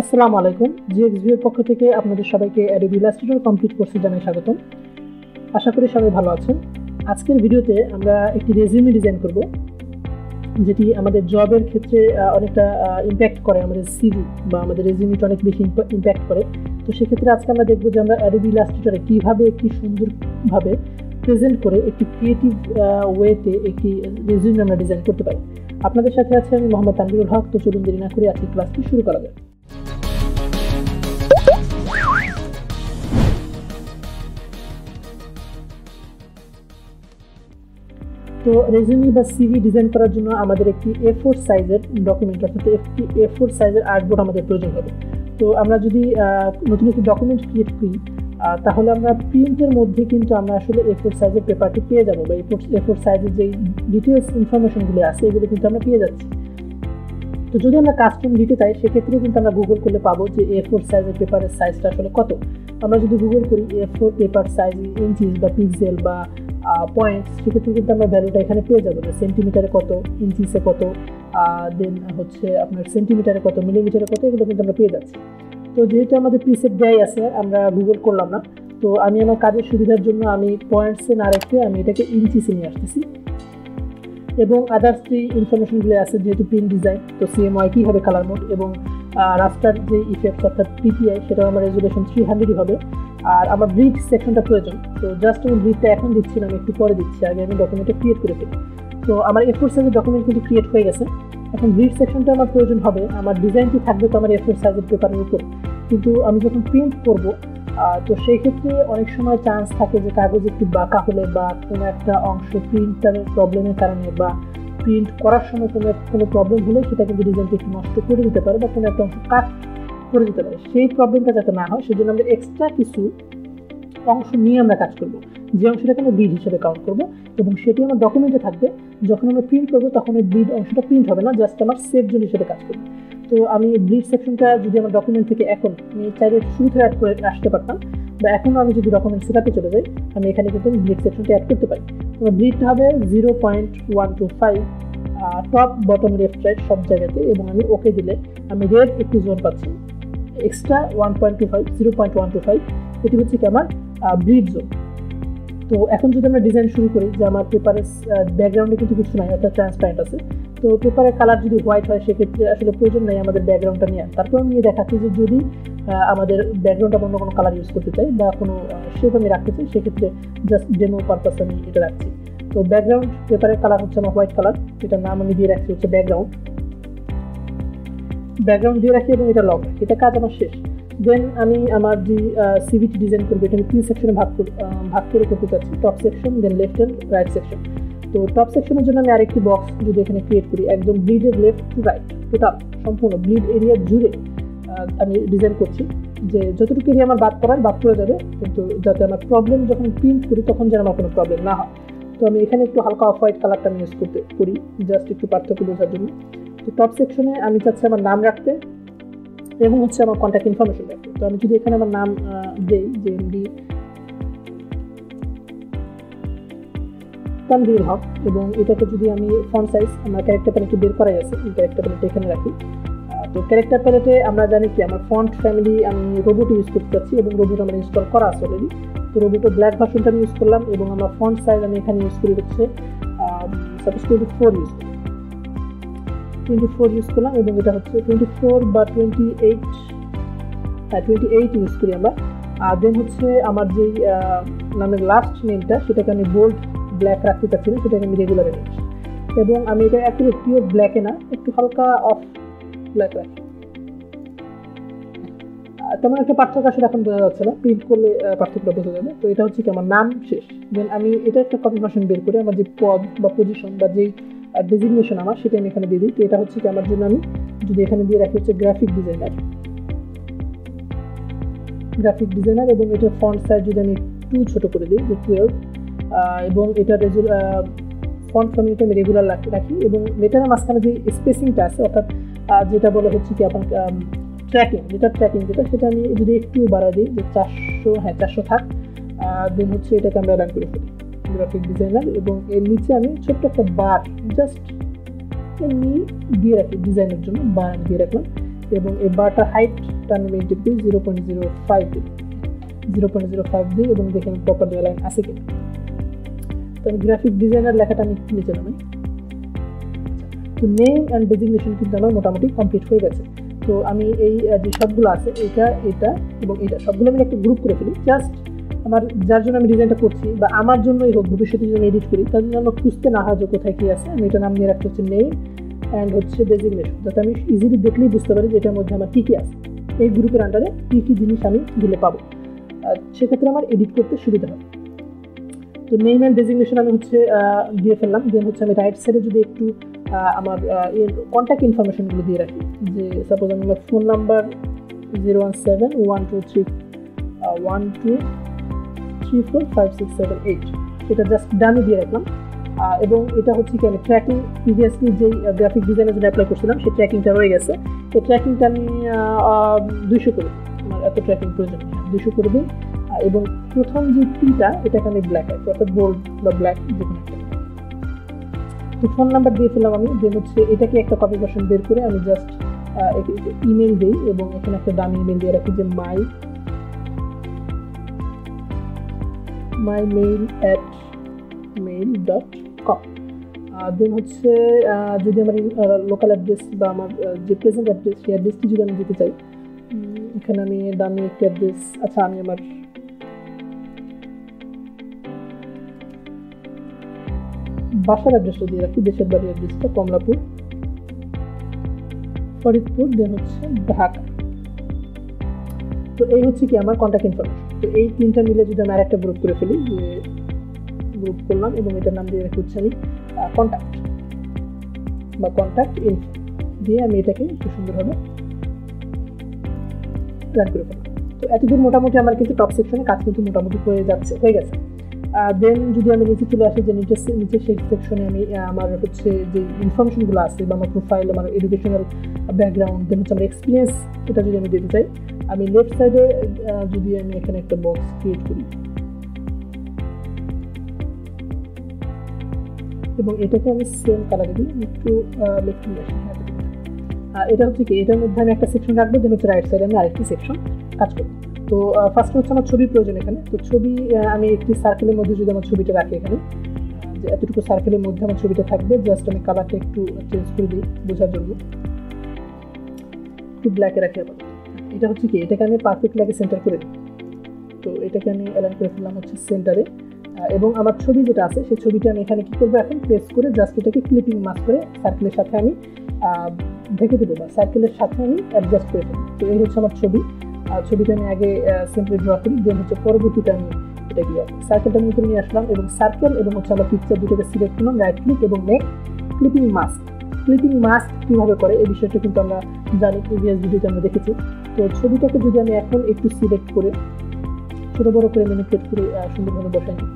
আসসালামু আলাইকুম। জিএক্সভি এর পক্ষ থেকে আপনাদের সবাইকে Adobe Illustrator কমপ্লিট কোর্সে জানাই স্বাগতম। আশা করি সবাই ভালো আছেন। আজকের ভিডিওতে আমরা একটি রেজিউমে ডিজাইন করব, যেটি আমাদের জবের ক্ষেত্রে অনেকটা ইমপ্যাক্ট করে, আমাদের সিভি বা আমাদের রেজিউমেটা অনেক বেশি ইমপ্যাক্ট করে। তো সেক্ষেত্রে আজকে আমরা দেখব যে আমরা Adobe Illustrator কীভাবে একটি সুন্দরভাবে প্রেজেন্ট করে একটি ক্রিয়েটিভ ওয়েতে একটি রেজিউমে আমরা ডিজাইন করতে পারি। আপনাদের সাথে আছে আমি মোহাম্মদ তানভীরুল হক। তো চলুন দেরি না করে আজকে ক্লাসটি শুরু করা যাক। তো রেজিউমে বা সিভি ডিজাইন করার জন্য আমাদের একটি A4 সাইজের ডকুমেন্ট অর্থাৎ একটি A4 সাইজের আর্টবোর্ড আমাদের প্রয়োজন হবে। তো আমরা যদি নতুন একটি ডকুমেন্ট ক্রিয়েট করি তাহলে আমরা প্রিন্টের মধ্যে কিন্তু আমরা আসলে A4 সাইজের পেপারটি পেয়ে যাবো, বা A4 সাইজের যে ডিটেলস ইনফরমেশনগুলো আছে এগুলো কিন্তু আমরা পেয়ে যাচ্ছি। তো যদি আমরা কাস্টম দিতে চাই সেক্ষেত্রে কিন্তু আমরা গুগল করলে পাবো যে A4 সাইজের পেপারের সাইজটা আসলে কত। আমরা যদি গুগল করি A4 পেপার সাইজ ইঞ্চিস বা পিক্সেল বা পয়েন্টস, সেক্ষেত্রে কিন্তু আমরা ভ্যালুটা এখানে পেয়ে যাবো যে সেন্টিমিটারে কত, ইঞ্চিসে কত, দেন হচ্ছে আপনার সেন্টিমিটারে কত, মিলিমিটারে কত, এগুলো কিন্তু আমরা পেয়ে যাচ্ছি। তো যেহেতু আমাদের প্রিসেট দেয়াই আছে, আমরা গুগল করলাম না। তো আমি আমার কাজের সুবিধার জন্য আমি পয়েন্টসে না রেখে আমি এটাকে ইঞ্চিসে নিয়ে আসতেছি, এবং আদার্স যে ইনফরমেশনগুলো আছে যেহেতু প্রিন্ট ডিজাইন, তো CMY কী হবে, কালার মোড এবং রাস্টার যে ইফেক্ট অর্থাৎ PPI সেটাও আমার রেজুলেশন 300 হবে। আর আমার ব্রিড সেকশনটা প্রয়োজন, তো জাস্ট আমি ব্রিডটা এখন দিচ্ছি না, আমি একটু পরে দিচ্ছি, আগে আমি ডকুমেন্টটা ক্রিয়েট করে ফেলি। তো আমার A4 সাইজের ডকুমেন্ট কিন্তু ক্রিয়েট হয়ে গেছে। এখন ব্রিড সেকশনটা আমার প্রয়োজন হবে, আমার ডিজাইনটি থাকবে তো আমার A4 সাইজের পেপারের উপর, কিন্তু আমি যখন প্রিন্ট করব তো সেই ক্ষেত্রে অনেক সময় চান্স থাকে যে কাগজ একটু বাঁকা হলে বা কোনো একটা অংশ প্রিন্টারের প্রবলেমের কারণে বা প্রিন্ট করার সময় কোনো প্রবলেম হলে সেটা কিন্তু ডিজাইনটি একটু নষ্ট করে দিতে পারে বা কোনো একটা অংশ কাট করে দিতে পারে। সেই প্রবলেমটা যাতে না হয় সেজন্য আমরা এক্সট্রা কিছু অংশ নিয়ে আমরা কাজ করব, যে অংশটাকে আমরা ব্রিড হিসেবে কাউন্ট করব, এবং সেটি আমার ডকুমেন্টে থাকবে। যখন আমরা প্রিন্ট করবো তখন এই ব্রিড অংশটা প্রিন্ট হবে না, জাস্ট আমার সেভ জোন হিসেবে কাজ করবে। তো আমি ব্রিড সেকশনটা যদি আমার ডকুমেন্ট থেকে এখন আমি চাইলে শুরুতে অ্যাড করে আসতে পারতাম, বা এখনও আমি যদি ডকুমেন্ট সেটআপে চলে যাই আমি এখানে কিন্তু ব্রিড সেকশনটা অ্যাড করতে পারি। তো ব্রিডটা হবে 0.125 টপ বটম লেফট রাইট সব জায়গাতে, এবং আমি ওকে দিলে আমি রেড একটি জোন পাচ্ছি এক্সট্রা 0.125, এটি হচ্ছে কি আমার ব্রিড জোন। তো এখন যদি আমরা ডিজাইন শুরু করি, যে আমার পেপারের ব্যাকগ্রাউন্ডে কিন্তু কিছু নাই, অর্থাৎ ট্রান্সপারেন্ট আছে, তো পেপারের কালার যদি হোয়াইট হয় সেক্ষেত্রে আসলে প্রয়োজন নেই আমাদের ব্যাকগ্রাউন্ডটা নিয়ে। তারপর আমি দেখাচ্ছি যে যদি আমাদের ব্যাকগ্রাউন্ডটা অন্য কোনো কালার ইউজ করতে চাই বা কোনো শেপ আমি রাখতে চাই, সেক্ষেত্রে জাস্ট ডেমো পারপাস আমি এটা রাখছি। তো ব্যাকগ্রাউন্ড পেপারের কালার হচ্ছে আমার হোয়াইট কালার, এটার নাম আমি দিয়ে রাখছি হচ্ছে ব্যাকগ্রাউন্ড দিয়ে রাখি, এবং এটা লক রাখি। এটা কাজ আমার শেষ। দেন আমি আমার যে সিভিটি ডিজাইন করবো এটা আমি 3 সেকশনে ভাগ করে করতে চাচ্ছি, top section, then left and right section. তো টপ সেকশনের জন্য আমি আরেকটি বক্স যদি এখানে ক্রিয়েট করি, একদম ব্লিডের লেফট টু রাইট টোটাল সম্পূর্ণ ব্লিড এরিয়া জুড়ে আমি ডিজাইন করছি, যে যতটুকু এরিয়া আমার বাদ করা যাবে, কিন্তু যাতে আমার প্রবলেম যখন প্রিন্ট করি তখন যেন আমার কোনো প্রবলেম না হয়। তো আমি এখানে একটু হালকা অফ হোয়াইট কালারটা আমি ইউজ করি জাস্ট একটু পার্থক্য বোঝার জন্য। তো টপ সেকশনে আমি চাচ্ছি আমার নাম রাখতে এবং হচ্ছে আমার কন্ট্যাক্ট ইনফরমেশন রাখতে। তো আমি যদি এখানে আমার নাম দেই যে MD তানভীরুল হক, এবং এটাকে যদি আমি ফন্ট সাইজ আমার ক্যারেক্টার প্যালেটে বের করাই আছে, এই ক্যারেক্টার প্যালেটে এখানে রাখি। তো ক্যারেক্টার প্যালেটে আমরা জানি কি আমার ফন্ট ফ্যামিলি আমি রোবট ইউজ করতে চাচ্ছি, এবং রোবট আমার ইনস্টল করা আছে অলরেডি। তো রোবটের ব্ল্যাক ভার্সনটা আমি ইউজ করলাম, এবং আমার ফন্ট সাইজ আমি এখানে ইউজ করি হচ্ছে সাপোজ 24 ইউজ করলাম, এবং এটা হচ্ছে 24 বা 28 ইউজ করি আমরা। আর দেন হচ্ছে আমার যেই নামের লাস্ট নেমটা সেটাকে আমি বোল্ড ব্ল্যাক রাখতে চাচ্ছি না, সেটাকে আমি রেগুলারে নিচ্ছি, এবং আমি এটা একেবারে পিওর ব্ল্যাকে না, একটু হালকা অফ ব্ল্যাক রাখি। তেমন একটা পার্থক্য আসলে এখন বোঝা যাচ্ছে না, প্রিন্ট করলে পার্থক্যটা বোঝা যাবে। তো এটা হচ্ছে কি আমার নাম শেষ। দেন আমি এটা একটা কপি ভার্সন বের করে আমার যে পদ বা পজিশন বা যেই ডেজিগনেশন আমার সেটা আমি এখানে দিয়ে দিই। তো এটা হচ্ছে কি আমার জন্য আমি যদি এখানে দিয়ে রাখি হচ্ছে গ্রাফিক ডিজাইনার, এবং এটার ফন্ট সাইজ যদি আমি একটু ছোট করে দিই যে 12, এবং এটা ফন্ট ফ্যামিলিটা আমি রেগুলার রাখি, এবং লেটারের মাঝখানে যে স্পেসিংটা আছে অর্থাৎ যেটা বলে হচ্ছে কি আপনার ট্র্যাকিং যেটা সেটা আমি যদি একটু বাড়াই দিই যে 400 থাক, দেন হচ্ছে এটাকে আমরা রান করে ফেলি গ্রাফিক ডিজাইনার, এবং এর নিচে আমি ছোট্ট একটা বার জাস্ট এমনি দিয়ে রাখি, ডিজাইনের জন্য বার দিয়ে রাখলাম, এবং এই বারটা হাইটটা আমি মেনটেন করি 0.05 দিই, 0.05 দিই এবং দেখে আমি প্রপারলি অ্যালাইন আছে কিনা। তো আমি গ্রাফিক ডিজাইনার লেখাটা আমি নিচে নামাই। তো নেম অ্যান্ড ডেজিগনেশন কিন্তু আমার মোটামুটি কমপ্লিট হয়ে গেছে। তো আমি এই যে সবগুলো আছে এটা এবং এটা সবগুলো আমি একটা গ্রুপ করে ফেলি, জাস্ট আমার যার জন্য আমি ডিজাইনটা করছি বা আমার জন্যই হোক, ভবিষ্যতে যদি আমি এডিট করি তার জন্য খুঁজতে না হয় যে কোথায় কী আছে। আমি এটা নাম দিয়ে রাখতে হচ্ছে নেম অ্যান্ড হচ্ছে ডেজিগনেশন, যাতে আমি ইজিলি দেখলেই বুঝতে পারি যে এটার মধ্যে আমার কী কী আছে, এই গ্রুপের আন্ডারে কী কী জিনিস আমি দিলে পাবো, সেক্ষেত্রে আমার এডিট করতে সুবিধা হবে। তো নেম অ্যান্ড ডেজিগনেশন আমি হচ্ছে দিয়ে ফেললাম। দেন হচ্ছে আমি রাইট সাইডে যদি একটু আমার কন্ট্যাক্ট ইনফরমেশনগুলো দিয়ে রাখি, যে সাপোজ আমি আমার ফোন নাম্বার 0171231234567 এটা জাস্ট ডানে দিয়ে রাখলাম। এবং এটা হচ্ছে কি আমি ট্র্যাকিং প্রিভিয়াসলি যেই গ্রাফিক ডিজাইনের জন্য অ্যাপ্লাই করছিলাম সেই ট্র্যাকিংটা রয়ে গেছে। এই ট্র্যাকিংটা আমি 200 করে দিই, আমার এত ট্র্যাকিং প্রয়োজন 200 করে দিই। এবং প্রথম যে পিটা এটাকে আমি ব্ল্যাক রাখি, অর্থাৎ বোল্ড বা ব্ল্যাক যে কোনো একটা। তো ফোন নাম্বার দিয়ে ফেললাম আমি। দেন হচ্ছে এটাকে একটা কপি ভার্সন বের করে আমি জাস্ট ইমেল দিই এবং এখানে একটা দামি ইমেল দিয়ে রাখি যে mymail@mail.com। দেন হচ্ছে যদি আমার লোকাল অ্যাড্রেস বা আমার যে প্রেজেন্ট অ্যাড্রেস সেই অ্যাড্রেসটি যদি আমি দিতে চাই, এখানে আমি দামি একটা অ্যাড্রেস, আচ্ছা আমি আমার বাসার অ্যাড্রেসটা দিয়ে রাখি, দেশের বাড়ির অ্যাড্রেসটা কমলাপুর, ফরিদপুর, দেন হচ্ছে ঢাকা। তো এই হচ্ছে কি আমার কন্ট্যাক্ট ইনফরমেশন। তো এই তিনটা মিলে যদি আমি আরেকটা গ্রুপ করে ফেলি, যে গ্রুপ করলাম এবং এটার নাম দিয়ে রাখি হচ্ছে আমি কন্ট্যাক্ট বা কন্ট্যাক্ট ইনফো দিয়ে আমি এটাকে একটু সুন্দরভাবে রান করে ফেললাম। তো এতদূর মোটামুটি আমার কিন্তু টপ সেকশনে কাজ কিন্তু মোটামুটি হয়ে গেছে। দেন যদি আমি নিচে চলে আসি, যে নিচে সেই সেকশনে আমি আমার হচ্ছে যে ইনফরমেশনগুলো আছে বা আমার প্রোফাইল, আমার এডুকেশনাল ব্যাকগ্রাউন্ড, দেন হচ্ছে আমার এক্সপিরিয়েন্স, এটা যদি আমি দিতে চাই, আমি লেফট সাইডে যদি আমি এখানে একটা বক্স ক্রিয়েট করি এবং এটাকে আমি সেম কালারে দিই, একটু লেফট নিয়ে আসি। এটা হচ্ছে কি এটার মধ্যে আমি একটা সেকশন রাখবো, দেন হচ্ছে রাইট সাইডে আমি আরেকটি সেকশন কাজ করবো। তো ফার্স্ট হচ্ছে আমার ছবির প্রয়োজন এখানে। তো ছবি আমি একটি সার্কেলের মধ্যে যদি আমার ছবিটা রাখি, এখানে যে এতটুকু সার্কেলের মধ্যে আমার ছবিটা থাকবে, জাস্ট আমি কালারটা একটু চেঞ্জ করে দিই বোঝার জন্য, একটু ব্ল্যাকে রাখি। আবার এটা হচ্ছে কি এটাকে আমি পারফেক্টলি আগে সেন্টার করে দিই। তো এটাকে আমি অ্যালাইন করে ফেললাম হচ্ছে সেন্টারে। এবং আমার ছবি যেটা আছে সেই ছবিটা আমি এখানে কি করবো, এখন প্রেস করে জাস্ট এটাকে ক্লিপিং মাস্ক করে সার্কেলের সাথে আমি ঢেকে দেবো বা সার্কেলের সাথে আমি অ্যাডজাস্ট করে দেবো। তো এই হচ্ছে আমার ছবিটা আমি আগে সিম্পলি ড্র করি, দেন হচ্ছে পরবর্তীতে আমি এটা গিয়ে সার্কেলটা আমি উপরে নিয়ে আসলাম এবং সার্কেল এবং হচ্ছে আমার পিকচার দুটোকে সিলেক্ট করলাম, রাইট ক্লিক এবং make clipping mask. Clipping mask কীভাবে করে এই বিষয়টা কিন্তু আমরা জানি, প্রিভিয়াস ভিডিওতে আমরা দেখেছি। তো ছবিটাকে যদি আমি এখন একটু সিলেক্ট করে ছোটো বড়ো করে ম্যানিপুলেট করে সুন্দরভাবে বসাই নিই।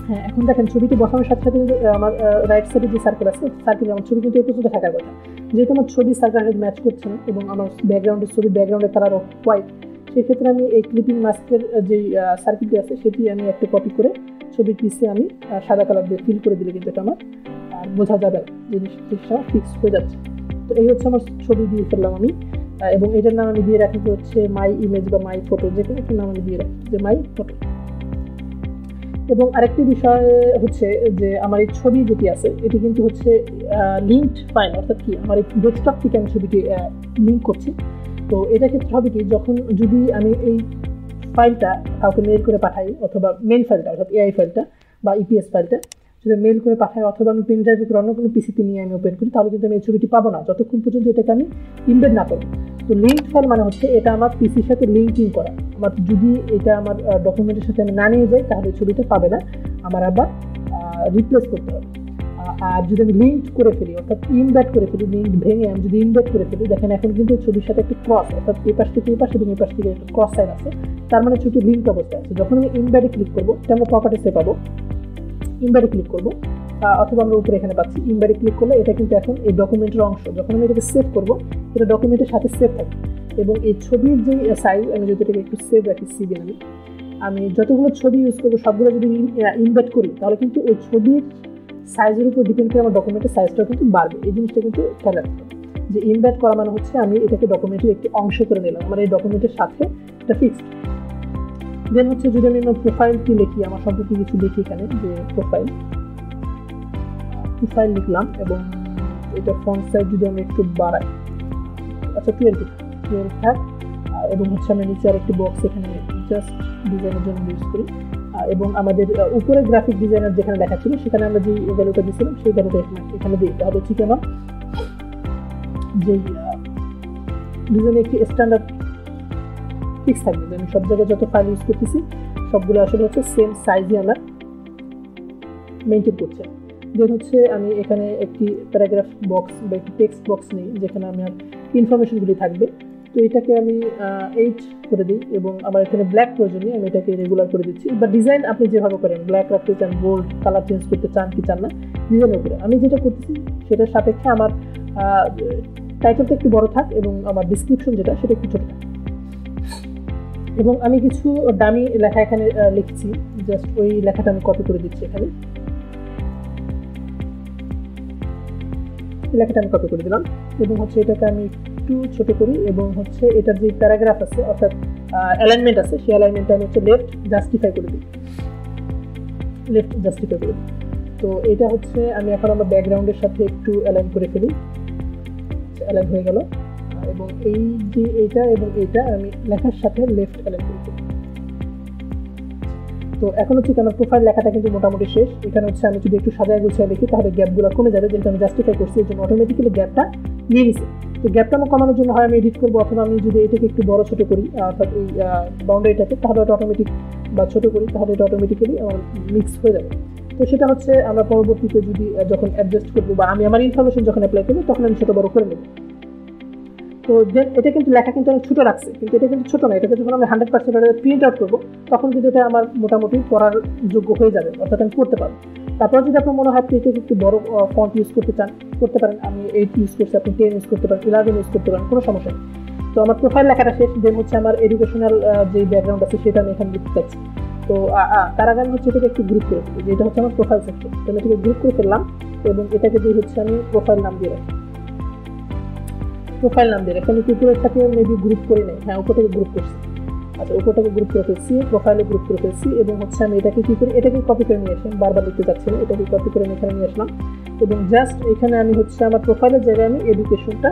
হ্যাঁ, এখন দেখেন ছবিটি বসানোর সাথে সাথে কিন্তু আমার রাইট সাইডে যে সার্কেল আছে সার্কেলে আমার ছবি কিন্তু এই পর্যন্ত থাকার কথা। যেহেতু আমার ছবি সার্কেলের ম্যাচ করছে না এবং আমার ব্যাকগ্রাউন্ডের কালার অফ হোয়াইট, সেক্ষেত্রে আমি এই ক্লিপিং মাস্কের যেই সার্কেলটি আছে সেটি আমি একটা কপি করে ছবির পিসে আমি সাদা কালার দিয়ে ফিল করে দিলে কিন্তু এটা আমার বোঝা যাবে না, জিনিসটা ফিক্স হয়ে যাচ্ছে। তো এই হচ্ছে আমার ছবি দিয়ে ফেললাম আমি এবং এটার নাম আমি দিয়ে রাখি হচ্ছে মাই ইমেজ বা মাই ফটো, যে কোনো একটা নাম আমি দিয়ে রাখি যে মাই ফটো। এবং আরেকটি বিষয় হচ্ছে যে আমার এই ছবি যেটি আছে এটি কিন্তু হচ্ছে লিঙ্কড ফাইল, অর্থাৎ কি আমার এই ডেস্কটপ থেকে আমি ছবিটি লিঙ্ক করছি। তো এটা ক্ষেত্রে হবে কি, যখন যদি আমি এই ফাইলটা কাউকে মেল করে পাঠাই, অথবা মেন ফাইলটা অর্থাৎ এআই ফাইলটা বা ইপিএস ফাইলটা যদি মেল করে পাঠাই, অথবা আমি পেন ড্রাইভে করে অন্য কোনো পিসিতে নিয়ে আমি ওপেন করি, তাহলে কিন্তু আমি এই ছবিটি পাবো না যতক্ষণ পর্যন্ত এটাকে আমি ইমবেড না করব। তো লিঙ্কড ফাইল মানে হচ্ছে এটা আমার পিসির সাথে লিঙ্কিং করা। আমার যদি এটা আমার ডকুমেন্টের সাথে আমি না নিয়ে যাই তাহলে ছবিটা পাবে না, আমার আবার রিপ্লেস করতে হবে। আর যদি আমি লিঙ্ক করে ফেলি অর্থাৎ ইমবেড করে ফেলি, লিঙ্ক ভেঙে আমি যদি ইমবেড করে ফেলি, দেখেন এখন কিন্তু ছবির সাথে একটা ক্রস, অর্থাৎ এই পাশ থেকে এই পাশ এবং এই পাশ থেকে একটা ক্রস সাইন আছে, তার মানে ছবিটি লিঙ্ক অবস্থায় আছে। যখন আমি ইমবেডে ক্লিক করবো, এটা আমরা প্রপার্টিসে পাবো, ইমবেডে ক্লিক করবো অথবা আমরা উপরে এখানে পাচ্ছি ইমবেডে ক্লিক করলে এটা কিন্তু এখন এই ডকুমেন্টের অংশ। যখন আমি এটাকে সেভ করবো, এটা ডকুমেন্টের সাথে সেভ থাকবে এবং এই ছবির যে সাইজ আমি যদি এটাকে একটু সেভ রাখি, সিবি আমি আমি যতগুলো ছবি ইউজ করবো সবগুলো যদি ইনভার্ট করি তাহলে কিন্তু ওই ছবির সাইজের উপর ডিপেন্ড করে আমার ডকুমেন্টের সাইজটা কিন্তু বাড়বে। এই জিনিসটা কিন্তু খেয়াল রাখতে হবে যে ইনভার্ট করা মানে হচ্ছে আমি এটাকে ডকুমেন্টের একটি অংশ করে নিলাম, আমার এই ডকুমেন্টের সাথে এটা ফিক্সড। দেন হচ্ছে যদি আমি আমার প্রোফাইলটি লিখি, আমার সম্পর্কে কিছু লিখি এখানে যে প্রোফাইল লিখলাম এবং এটা ফন্ট সাইজ যদি আমি একটু বাড়াই, আচ্ছা 12 থাক, এবং হচ্ছে আমি নিচে আরেকটি বক্স এখানে জাস্ট ডিজাইনের জন্য ইউজ করি, এবং আমাদের উপরে গ্রাফিক ডিজাইনার যেখানে লেখা ছিল সেখানে আমরা যে ভ্যালুটা দিয়েছিলাম সেই ভ্যালুটা এখানে দিই। তাহলে ঠিক আমার যে ডিজাইনে একটি স্ট্যান্ডার্ড ফিক্স থাকবে যে আমি সব জায়গায় যত ফাইল ইউজ করতেছি সবগুলো আসলে হচ্ছে সেম সাইজে আমরা মেনটেন করছি। দেন হচ্ছে আমি এখানে একটি প্যারাগ্রাফ বক্স বা একটি টেক্সট বক্স নিই যেখানে আমার ইনফরমেশনগুলি থাকবে। তো এটাকে আমি 8 করে দিই এবং আমার এখানে ব্ল্যাক প্রয়োজন নেই, আমি এটাকে রেগুলার করে দিচ্ছি। বা ডিজাইন আপনি যেভাবে করেন, ব্ল্যাক রাখতে চান, বোল্ড কালার চেঞ্জ করতে চান কি চান না ডিজাইনের উপরে। আমি যেটা করতেছি সেটার সাপেক্ষে আমার টাইটেলটা একটু বড় থাক এবং আমার ডিসক্রিপশন যেটা সেটা একটু ছোট থাক। এবং আমি কিছু দামি লেখা এখানে লিখছি, জাস্ট ওই লেখাটা আমি কপি করে দিচ্ছি এখানে, লেখাটা আমি কপি করে দিলাম এবং হচ্ছে এটাকে আমি একটু ছোট করি এবং হচ্ছে এটার যে প্যারাগ্রাফ আছে অর্থাৎ অ্যালাইনমেন্ট আছে সেই অ্যালাইনমেন্টটা আমি হচ্ছে লেফট জাস্টিফাই করে দিই। তো এটা হচ্ছে আমি এখন আমার ব্যাকগ্রাউন্ডের সাথে একটু অ্যালাইন করে ফেলি, অ্যালাইন হয়ে গেল এবং এই যে এটা এবং এটা আমি লেখার সাথে লেফট অ্যালাইন করে ফেলি। তো এখন হচ্ছে আমার প্রোফাইল লেখাটা কিন্তু মোটামুটি শেষ। এখানে হচ্ছে আমি যদি একটু সাজায় গুছিয়ে লিখি তাহলে গ্যাপগুলো কমে যাবে, যেহেতু আমি জাস্টিফাই করছি এর জন্য অটোমেটিক্যালি গ্যাপটা নিয়ে নিছে। তো গ্যাপটা আমার কমানোর জন্য হয় আমি এডিট করবো, অথবা আমি যদি এটাকে একটু বড় ছোট করি অর্থাৎ এই বাউন্ডারিটাকে, তাহলে এটা অটোমেটিক বা ছোট করি তাহলে এটা অটোমেটিক্যালি আমার মিক্স হয়ে যাবে। তো সেটা হচ্ছে আমরা পরবর্তীতে যদি যখন অ্যাডজাস্ট করবো বা আমি আমার ইনফরমেশন যখন অ্যাপ্লাই করবো তখন আমি ছোট বড় করে নেব। তো এটা কিন্তু লেখা কিন্তু অনেক ছোট রাখছে, কিন্তু এটা কিন্তু ছোট না, এটাকে যখন আমি 100% প্রিন্ট আউট করবো তখন কিন্তু এটা আমার মোটামুটি পড়ার যোগ্য হয়ে যাবে, অর্থাৎ আমি পড়তে পারবো। তারপর যদি আপনার মনে হয় এটাকে একটু বড় ফন্ট ইউজ করতে চান করতে পারেন, আমি 8 ইউজ করছি, আপনি 10 ইউজ করতে পারেন, 11 ইউজ করতে পারেন, কোনো সমস্যা নেই। তো আমার প্রোফাইল লেখাটা শেষ। দেন হচ্ছে আমার এডুকেশনাল যে ব্যাকগ্রাউন্ড আছে সেটা আমি এখানে লিখতে চাচ্ছি। তো তার আগে আমি হচ্ছে এটাকে একটু গ্রুপ করে ফেলি, যেটা হচ্ছে আমার প্রোফাইল সেকশন। তো আমি এটাকে গ্রুপ করে ফেললাম এবং এটাকে দিয়ে হচ্ছে আমি প্রোফাইল নাম দিয়ে রাখি। প্রোফাইল নাম দিয়ে রাখি, আমি উপরেরটাকে মেবি গ্রুপ করে নেই, হ্যাঁ উপরটাকে গ্রুপ করছি, আচ্ছা উপরটাকে গ্রুপ করে ফেলছি, প্রোফাইলে গ্রুপ করে ফেলছি এবং হচ্ছে আমি এটাকে কি করি, এটাকে কপি করে নিয়ে আসলাম, বারবার লিখতে চাচ্ছি না, এটাকে কপি করে এখানে নিয়ে আসলাম এবং জাস্ট এখানে আমি হচ্ছে আমার প্রোফাইলের জায়গায় আমি এডুকেশনটা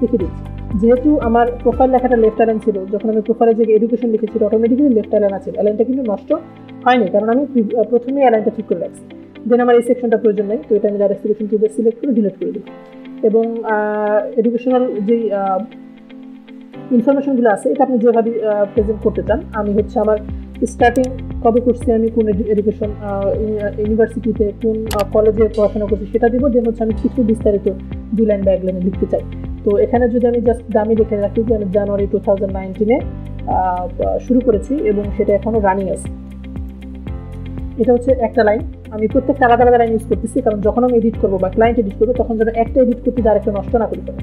লিখে দিচ্ছি। যেহেতু আমার প্রোফাইল লেখাটা লেফট অ্যালাইন ছিল, যখন আমি প্রোফাইলের জায়গায় এডুকেশন লিখেছি অটোমেটিক্যালি লেফট অ্যালাইন আছে, অ্যালাইনটা কিন্তু নষ্ট হয়নি কারণ আমি প্রথমেই অ্যালাইনটা ঠিক করে রাখছি। দেন আমার এই সেকশনটা প্রয়োজন নেই, তো এটা আমি ডাইরেক্ট সিলেকশন টুলে সিলেক্ট করে ডিলিট করে দিই। এবং এডুকেশনাল যেই ইনফরমেশনগুলো আছে এটা আপনি যেভাবে প্রেজেন্ট করতে চান। আমি হচ্ছে আমার স্টার্টিং কবে করছি, আমি কোন এডুকেশন ইউনিভার্সিটিতে কোন কলেজে পড়াশোনা করছি সেটা দিব। দেন হচ্ছে আমি কিছু বিস্তারিত 2 লাইন বা 1 লাইনে লিখতে চাই। তো এখানে যদি আমি জাস্ট দামি লিখে রাখি যে আমি জানুয়ারি 2019-এ শুরু করেছি এবং সেটা এখনো রানিং আছে, এটা হচ্ছে একটা লাইন। আমি প্রত্যেকটা আলাদা আলাদা লাইন ইউজ করতেছি কারণ যখন আমি এডিট করবো বা ক্লায়েন্ট এডিট করবো তখন যেন একটা এডিট করতে আরেকটা নষ্ট না করতে পারে,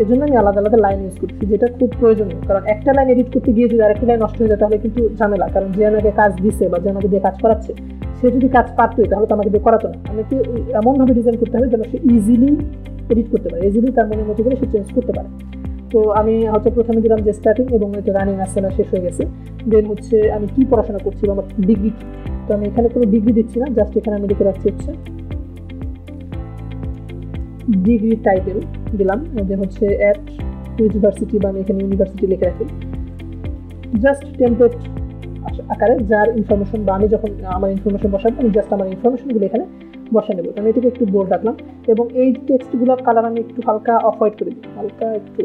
এই জন্য আমি আলাদা আলাদা লাইন ইউজ করছি, যেটা খুব প্রয়োজনীয়। কারণ একটা লাইন এডিট করতে গিয়ে যদি আরেকটা লাইন নষ্ট হয়ে যায় তাহলে কিন্তু ঝামেলা, কারণ যে আমাকে কাজ দিচ্ছে বা যে আমাকে দিয়ে কাজ করাচ্ছে সে যদি কাজ পারতোই তাহলে তো আমাকে দিয়ে করাতো না। আমাকে এমনভাবে ডিজাইন করতে হবে যেন সে ইজিলি এডিট করতে পারে, ইজিলি তার মনের মতো করে সে চেঞ্জ করতে পারে। তো আমি হয়তো প্রথমে দিলাম যে স্টার্টিং এবং এটা রানিং আসছে না, শেষ হয়ে গেছে। দেন হচ্ছে আমি কি পড়াশোনা করছি বা আমার ডিগ্রি কি, তো আমি এখানে কোনো ডিগ্রি দিচ্ছি না, জাস্ট এখানে আমি লিখে রাখছি হচ্ছে ডিগ্রি টাইটেল দিলাম। দেন হচ্ছে অ্যাট ইউনিভার্সিটি বা আমি এখানে ইউনিভার্সিটি লিখে রাখি, জাস্ট টেমপ্লেট আকারে যার ইনফরমেশন বা আমি যখন আমার ইনফরমেশন বসাবো আমি জাস্ট আমার ইনফরমেশনগুলো এখানে বসা নেব। আমি এটাকে একটু বোল্ড রাখলাম এবং এই টেক্সটগুলোর কালার আমি একটু হালকা অফ হোয়াইট করে দিই, হালকা একটু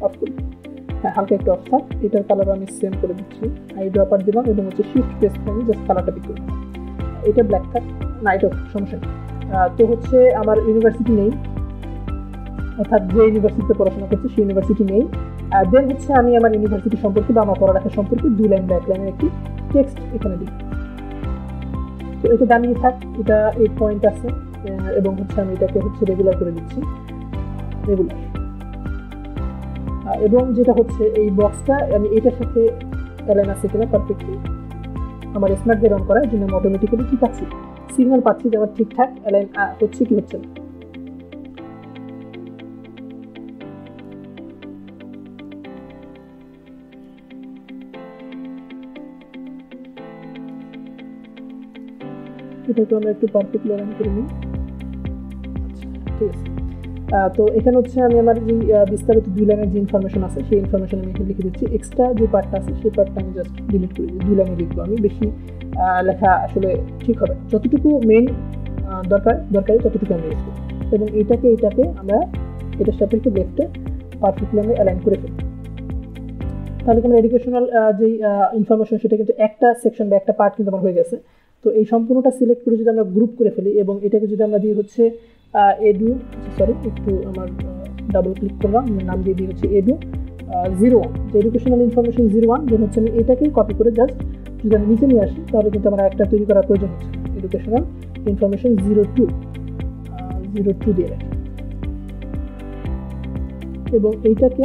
অফ করি, হ্যাঁ হালকা একটু অফ থাক। এটার কালার আমি সেম করে দিচ্ছি, আই ড্রপার দিলাম এবং হচ্ছে শিফট প্রেস করে আমি জাস্ট কালারটা পিক করি। এটা ব্ল্যাক থাক না, এটা সমস্যা নেই। তো হচ্ছে আমার ইউনিভার্সিটি নেই, অর্থাৎ যে ইউনিভার্সিটিতে পড়াশোনা করছি সেই ইউনিভার্সিটি নেই। দেন হচ্ছে আমি আমার ইউনিভার্সিটি সম্পর্কে বা আমার পড়ালেখা সম্পর্কে 2 লাইন বা 1 লাইনের একটি টেক্সট এখানে দিই। তো এটা দামিয়ে থাক, এটা 8 পয়েন্ট আছে এবং হচ্ছে আমি এটাকে হচ্ছে রেগুলার করে দিচ্ছি, রেগুলার। এবং যেটা হচ্ছে এই বক্সটা আমি এটার সাথে অ্যালাইন আছে কিনা পারফেক্টলি আমার স্মার্ট গেট অন করার জন্য আমি অটোমেটিক্যালি কি পাচ্ছি, সিগন্যাল পাচ্ছি যে আমার ঠিকঠাক অ্যালাইন হচ্ছে কি হচ্ছে না। এটাকে আমরা একটু পারফেক্টলি অ্যালাইন করে নিই। আচ্ছা ঠিক আছে। তো এখানে হচ্ছে আমি আমার যে বিস্তারিত 2 লাইনের যে ইনফরমেশন আছে সেই ইনফরমেশন আমি এখানে লিখে দিচ্ছি। এক্সট্রা যে পার্টটা আছে সেই পার্টটা আমি জাস্ট ডিলিট করে দিই, 2 লাইনে লিখবো আমি, বেশি লেখা আসলে ঠিক হবে। যতটুকু মেইন দরকারি ততটুকু আমি ইউজ করি এবং এটাকে আমরা এটার সাপেক্ষে লেফটে পারফেক্টলি আমি অ্যালাইন করে ফেলি। তাহলে আমরা এডুকেশনাল যে ইনফরমেশন সেটা কিন্তু একটা সেকশন বা একটা পার্ট কিন্তু আমার হয়ে গেছে। তো এই সম্পূর্ণটা সিলেক্ট করে যদি আমরা গ্রুপ করে ফেলি এবং এটাকে যদি আমরা দিই হচ্ছে একটু আমার ডাবল ক্লিক করলাম, নাম দিয়ে দিই হচ্ছে edu 01, যে এডুকেশনাল ইনফরমেশন 01, যেন হচ্ছে আমি এটাকেই কপি করে জাস্ট যদি আমি নিচে নিয়ে আসি তাহলে কিন্তু আমার একটা তৈরি করার প্রয়োজন হচ্ছে না। এডুকেশনাল ইনফরমেশন 02 দিয়ে রাখি এবং এইটাকে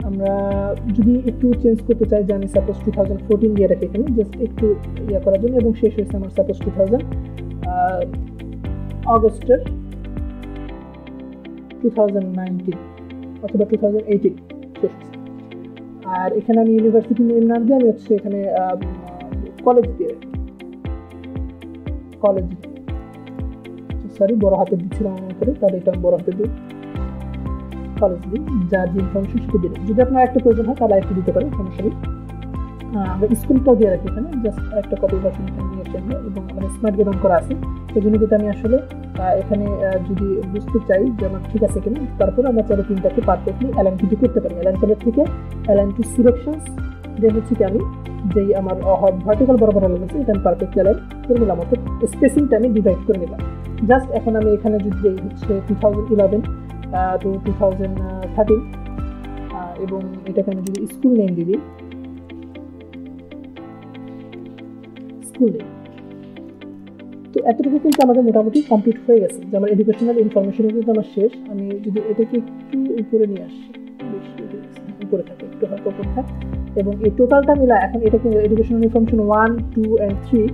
আমরা যদি একটু চেঞ্জ করতে চাই যে আমি সাপোজ 2014 দিয়ে রাখি এখানে জাস্ট একটু করার জন্য, এবং শেষ হয়েছে আমার সাপোজ 2000 অগস্টের 2019 অথবা 2018 শেষ হয়েছে। আর এখানে আমি ইউনিভার্সিটি নেম না দিয়ে আমি হচ্ছে এখানে কলেজ দিয়ে রাখি, বড় হাতে দিচ্ছিলাম আমার করে, তাহলে এটা বড় হাতে দিই, কলেজ দিই, যার যে ইনফরমেশন সেটা দিলে যদি আপনার একটা প্রয়োজন হয় তাহলে একটু দিতে পারেন, সমস্যা নেই। আমরা স্কুলটাও দিয়ে রাখি এখানে, জাস্ট একটা কপি ভার্সন এখানে নিয়ে আসি আমরা, এবং আমাদের স্মার্ট গেট অন করা আছে। এই জন্য কিন্তু আমি আসলে এখানে যদি বুঝতে চাই যে আমার ঠিক আছে কিনা, তারপর আমরা চাইলে তিনটাকে পারফেক্টলি অ্যালাইন কিন্তু করতে পারি। অ্যালাইন করার থেকে অ্যালাইন টু সিলেকশনস দেন হচ্ছে কি আমি যেই আমার ভার্টিক্যাল বরাবর অ্যালাইন আছে এটা আমি পারফেক্টলি অ্যালাইন করে নিলাম, অর্থাৎ স্পেসিংটা আমি ডিভাইড করে নিলাম। জাস্ট এখন আমি এখানে যদি দিই হচ্ছে 2011 to 2013 এবং এটাকে আমি যদি স্কুল নেম দিই, স্কুল নেম, তো এতটুকু কিন্তু আমাদের মোটামুটি কমপ্লিট হয়ে গেছে যে আমার এডুকেশনাল ইনফরমেশন কিন্তু আমার শেষ। আমি যদি এটাকে একটু উপরে নিয়ে আসি, উপরে থাকে একটু হালকা উপরে থাকে, এবং এই টোটালটা মিলা এখন এটা কিন্তু এডুকেশনাল ইনফরমেশন 1, 2 and 3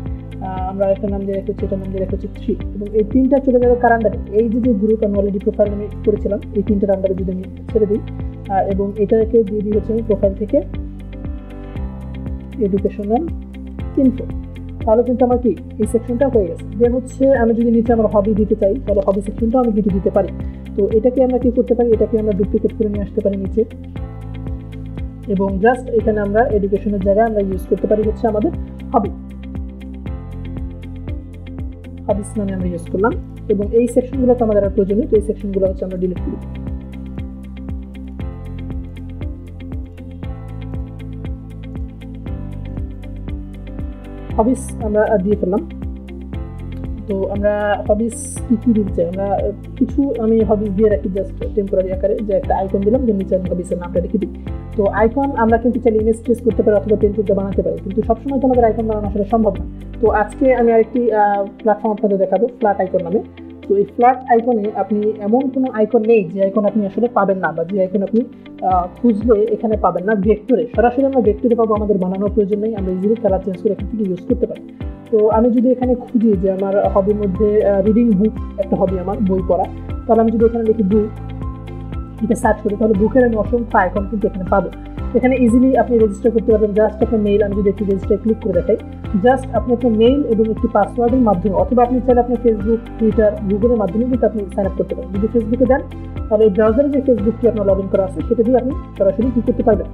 আমরা একটা নাম দিয়ে রেখেছি, এটা নাম দিয়ে রেখেছি 3, এবং এই তিনটা চলে যাবে কার আন্ডারে, এই যে গ্রুপ আমি অলরেডি প্রোফাইল আমি করেছিলাম এই তিনটার আন্ডারে যদি আমি ছেড়ে দিই, এবং এটাকে দিয়ে দিই হচ্ছে আমি প্রোফাইল থেকে এডুকেশনাল ইনফো, তাহলে কিন্তু আমার কি এই সেকশনটা হয়ে গেছে। দেন হচ্ছে আমি যদি নিচে আমার হবি দিতে চাই তাহলে হবি সেকশনটাও আমি কিন্তু দিতে পারি। তো এটাকে আমরা কি করতে পারি, এটাকে আমরা ডুপ্লিকেট করে নিয়ে আসতে পারি নিচে, এবং জাস্ট এখানে আমরা এডুকেশনের জায়গায় আমরা ইউজ করতে পারি হচ্ছে আমাদের হবিস নামে আমরা ইউজ করলাম, এবং এই সেকশনগুলো তো আমাদের আর প্রয়োজন নেই, তো এই সেকশনগুলো হচ্ছে আমরা ডিলিট করি। হবিস আমরা দিয়ে ফেললাম। তো আমরা হবিস কি দিতে চাই, আমরা কিছু আমি হবিস দিয়ে রাখি জাস্ট টেম্পোরারি আকারে, যে একটা আইকন দিলাম, যে নিচে আমি হবিসের নামটা রেখে দিই। তো আইকন আমরা কিন্তু চাইলে ইমেজ ট্রেস করতে পারি অথবা পেন টুলটা বানাতে পারি, কিন্তু সবসময় তো আমাদের আইকন বানানো আসলে সম্ভব না। তো আজকে আমি আরেকটি প্ল্যাটফর্ম আপনাদের দেখাবো, ফ্ল্যাট আইকন নামে। তো এই ফ্ল্যাট আইকনে আপনি এমন কোনো আইকন নেই যে আইকন আপনি আসলে পাবেন না, বা যে আইকন আপনি খুঁজলে এখানে পাবেন না। ভেক্টরে সরাসরি আমরা ভেক্টরে পাবো, আমাদের বানানোর প্রয়োজন নেই, আমরা ইজিলি কালার চেঞ্জ করে এখান থেকে ইউজ করতে পারি। তো আমি যদি এখানে খুঁজি যে আমার হবির মধ্যে রিডিং বুক একটা হবি, আমার বই পড়া, তাহলে আমি যদি এখানে লিখি বুক, এটা সার্চ করি, তাহলে বুকের আমি অসংখ্য আইকন কিন্তু এখানে পাবো। এখানে ইজিলি আপনি রেজিস্টার করতে পারবেন। জাস্ট আপনার মেইল, আমি যদি একটু রেজিস্টার ক্লিক করে দেখাই, জাস্ট আপনি আপনার মেইল এবং একটি পাসওয়ার্ডের মাধ্যমে, অথবা আপনি চাইলে আপনার ফেসবুক, টুইটার, গুগলের মাধ্যমে কিন্তু আপনি সাইন আপ করতে পারেন। যদি ফেসবুকে দেন তাহলে এই ব্রাউজারে যে ফেসবুকটি আপনার লগ ইন করা আছে সেটা দিয়ে আপনি সরাসরি কী করতে পারবেন,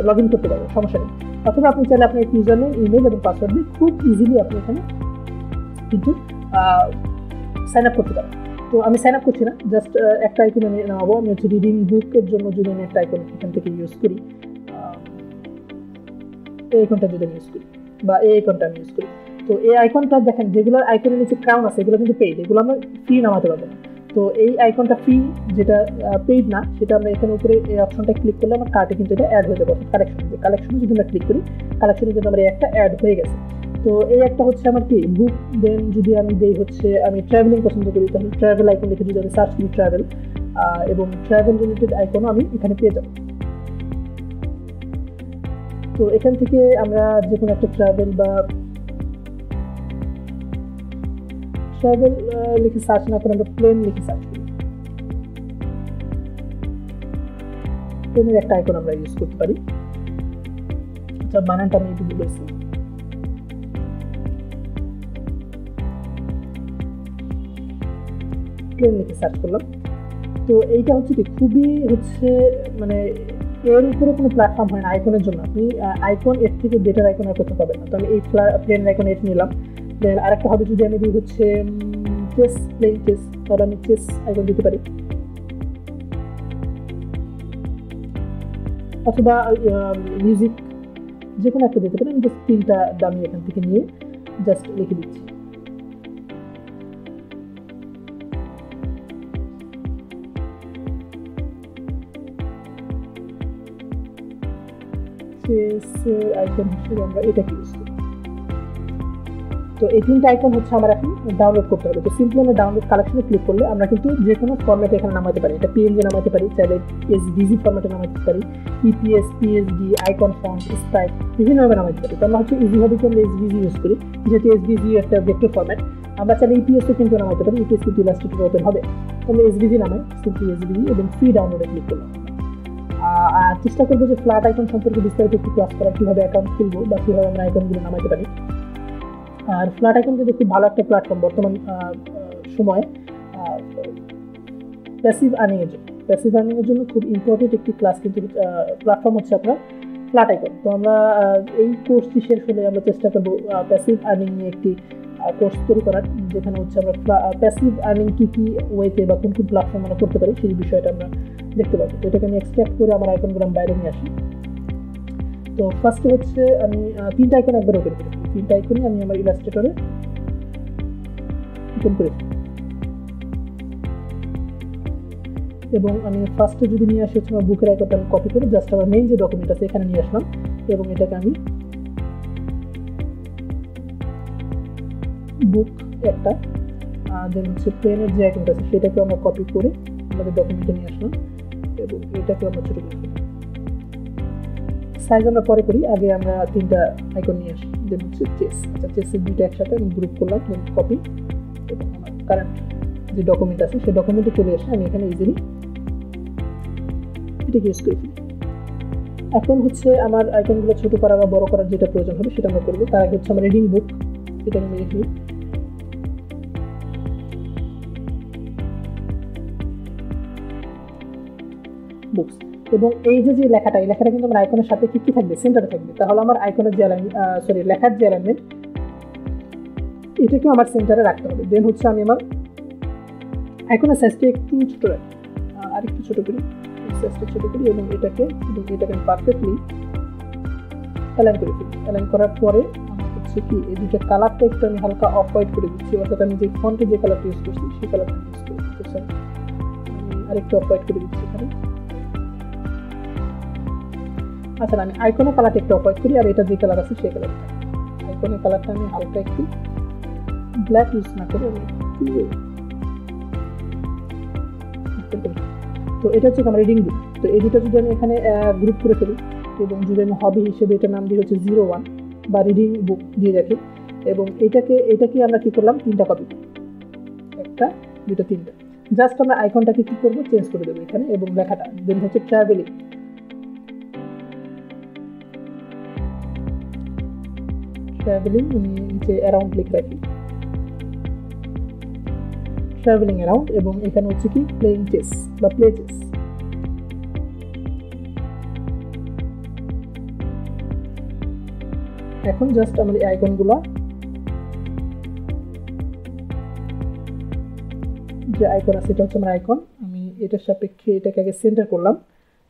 লগ ইন করতে পারবেন, সমস্যা নেই। অথবা আপনি চাইলে আপনার ইউজার নেম, ইমেল এবং পাসওয়ার্ড দিয়ে খুব ইজিলি আপনি এখানে কিন্তু সাইন আপ করতে পারেন। তো আমি সাইন আপ করছি না, জাস্ট একটা আইকন আমি নামাবো। আমি হচ্ছে রিডিং বুকের জন্য যদি আমি একটা আইকন এখান থেকে ইউজ করি, এই আইকনটা যদি আমি ইউজ করি, বা এই আইকনটা আমি ইউজ করি, তো এই আইকনটা দেখেন যেগুলোর আইকনের নিচে ক্রাউন আছে এগুলো কিন্তু পেইড, এগুলো আমরা ফ্রি নামাতে পারবো না। তো এই আইকনটা ফ্রি, যেটা পেইড না, সেটা আমরা এখানে উপরে এই অপশনটা ক্লিক করলে আমার কার্টে কিন্তু এটা অ্যাড হয়ে যাবে। কালেকশনে যদি আমরা ক্লিক করি, কালেকশনে কিন্তু আমার একটা অ্যাড হয়ে গেছে। তো এই একটা হচ্ছে আমার কি বুক। দেন যদি আমি দেই হচ্ছে আমি ট্রাভেলিং পছন্দ করি, তাহলে ট্রাভেল আইকন লিখে যদি আমি সার্চ করি ট্রাভেল, এবং ট্রাভেল রিলেটেড আইকনও আমি এখানে পেয়ে যাব। তো এখান থেকে আমরা যে কোনো একটা ট্রাভেল বা ট্রাভেল লিখে সার্চ না করে আমরা প্লেন লিখে সার্চ করি। প্লেনের একটা আইকন আমরা ইউজ করতে পারি। আচ্ছা, বানানটা আমি একটু বলেছি। প্লেন লিখে সার্চ করলাম। তো এইটা হচ্ছে কি খুবই হচ্ছে মানে এর উপরে কোনো প্ল্যাটফর্ম হয় না আইকনের জন্য। আপনি আইকন এর থেকে বেটার আইকন আর করতে পারবেন না। তো আমি এই প্লেন আইকন এটা নিলাম। দেন আরেকটা হবে যদি আমি দিই হচ্ছে চেস, প্লেন চেস, তাহলে আমি চেস আইকন দিতে পারি, অথবা মিউজিক যে কোনো একটা দিতে পারি। আমি জাস্ট 3টা দামি এখান থেকে নিয়ে জাস্ট লিখে দিচ্ছি। আইকন হিসেবে আমরা এটাকে ইউজ করি। তো এই 3টা আইকন হচ্ছে আমার এখন ডাউনলোড করতে হবে। তো সিম্পলি আমরা ডাউনলোড কালেকশনে ক্লিক করলে আমরা কিন্তু যে কোনো ফরম্যাটে এখানে নামাতে পারি। এটা পিএনজি নামাতে পারি, চাইলে এসভিজি ফরম্যাটে নামাতে পারি, EPS, PSD, icon font, style বিভিন্নভাবে নামাতে পারি। তো আমরা হচ্ছে ইজিভাবে কি আমরা এসভিজি ইউজ করি, যেহেতু এসভিজি একটা ভেক্টর ফরম্যাট। আমরা চাইলে ইপিএসও কিন্তু নামাতে পারি, ইপিএস কিন্তু ইলাস্ট্রেটর ওপেন হবে। তো আমরা এসভিজি নামাই, সিম্পলি এসভিজি এবং ফ্রি ডাউনলোডে ক্লিক করলাম। আর চেষ্টা করবো যে ফ্ল্যাট আইকন সম্পর্কে বিস্তারিত একটু ক্লাস করা, কীভাবে অ্যাকাউন্ট খুলবো বা কীভাবে আমরা আইকনগুলো নামাতে পারি। আর ফ্ল্যাট আইকন কিন্তু খুব ভালো একটা প্ল্যাটফর্ম বর্তমান সময়ে প্যাসিভ আর্নিং এর জন্য খুব ইম্পর্টেন্ট একটি ক্লাস কিন্তু প্ল্যাটফর্ম হচ্ছে আপনার ফ্ল্যাট আইকন। তো আমরা এই কোর্সটি শেষ হলে আমরা চেষ্টা করবো প্যাসিভ আর্নিং নিয়ে একটি কোর্স তৈরি করার, যেখানে হচ্ছে আমরা প্যাসিভ আর্নিং কি ওয়েতে বা কোন প্ল্যাটফর্ম আমরা করতে পারি সেই বিষয়টা আমরা দেখতে পাবো। তো এটাকে আমি এক্সট্রাক্ট করে আমার আইকনগুলো আমি বাইরে নিয়ে আসি। তো ফার্স্টে হচ্ছে আমি 3টা আইকন একবার ওপেন করি। 3টা আইকনই আমি আমার ইলাস্ট্রেটরে ওপেন করেছি এবং আমি ফার্স্টে যদি নিয়ে আসি হচ্ছে আমার বুকের আইকনটা আমি কপি করে জাস্ট আমার মেইন যে ডকুমেন্ট আছে এখানে নিয়ে আসলাম এবং এটাকে আমি বুক একটা দেন হচ্ছে প্লেনের যে আইকনটা আছে সেটাকে আমরা কপি করে আমাদের ডকুমেন্টে নিয়ে আসলাম এবং এটাকে আমরা ছোট করে ফেলি। সাইজ আমরা পরে করি, আগে আমরা 3টা আইকন নিয়ে আসি। দেন হচ্ছে চেস, আচ্ছা চেসের 2টা একসাথে আমি গ্রুপ করলাম, দেন কপি এবং আমার কারেন্ট যে ডকুমেন্ট আছে সেই ডকুমেন্টে চলে আসে আমি এখানে ইজিলি এটাকে ইউজ করে ফেলি। এখন হচ্ছে আমার আইকনগুলো ছোট করা বা বড় করার যেটা প্রয়োজন হবে সেটা আমরা করবো। তার আগে হচ্ছে আমার রিডিং বুক, এটা আমি লিখি বুকস এবং এই যে লেখাটা, এই লেখাটা কিন্তু আমার আইকনের সাথে কি থাকবে, সেন্টারে থাকবে। তাহলে আমার আইকনের যে লেখার যে অ্যালাইনমেন্ট এটাকে আমার সেন্টারে রাখতে হবে। দেন হচ্ছে আমি আমার আইকনের সাইজটা একটু ছোট রাখি, আর একটু ছোট করি, সাইজটা ছোট করি এবং এটাকে আমি পারফেক্টলি অ্যালাইন করে ফেলি। অ্যালাইন করার পরে আমার হচ্ছে কি এই 2টা কালারটা একটু আমি হালকা অফ হোয়াইট করে দিচ্ছি, অর্থাৎ আমি যে ফন্টে যে কালারটা ইউজ করছি সেই কালারটা ইউজ করি। আমি আরেকটু অফ হোয়াইট করে দিচ্ছি এখানে। আচ্ছা, আমি আইকনের কালারটা একটু অফ হোয়াইট করি আর এটা যে কালার আছে সেই কালারটা। আইকনের কালারটা আমি হালকা একটু ব্ল্যাক ইউজ না করে আমি তো এটা হচ্ছে আমার রিডিং বুক। তো এই দুটো যদি আমি এখানে গ্রুপ করে ফেলি এবং যদি আমি হবি হিসেবে এটা নাম দিয়ে হচ্ছে 01 বা রিডিং বুক দিয়ে রাখি এবং এটাকে আমরা কি করলাম 3টা কপি, 1টা 2টা 3টা। জাস্ট আমরা আইকনটাকে কি করবো চেঞ্জ করে দেবো এখানে এবং লেখাটা দেন হচ্ছে ট্রাভেলিং আমি নিচে অ্যারাউন্ড লিখে রাখি, ট্রাভেলিং অ্যারাউন্ড এবং এখানে হচ্ছে কি প্লেইং চেস বা প্লে চেস। এখন জাস্ট আমার এই আইকনগুলো যে আইকন আছে এটা হচ্ছে আমার আইকন, আমি এটার সাপেক্ষে এটাকে আগে সেন্টার করলাম,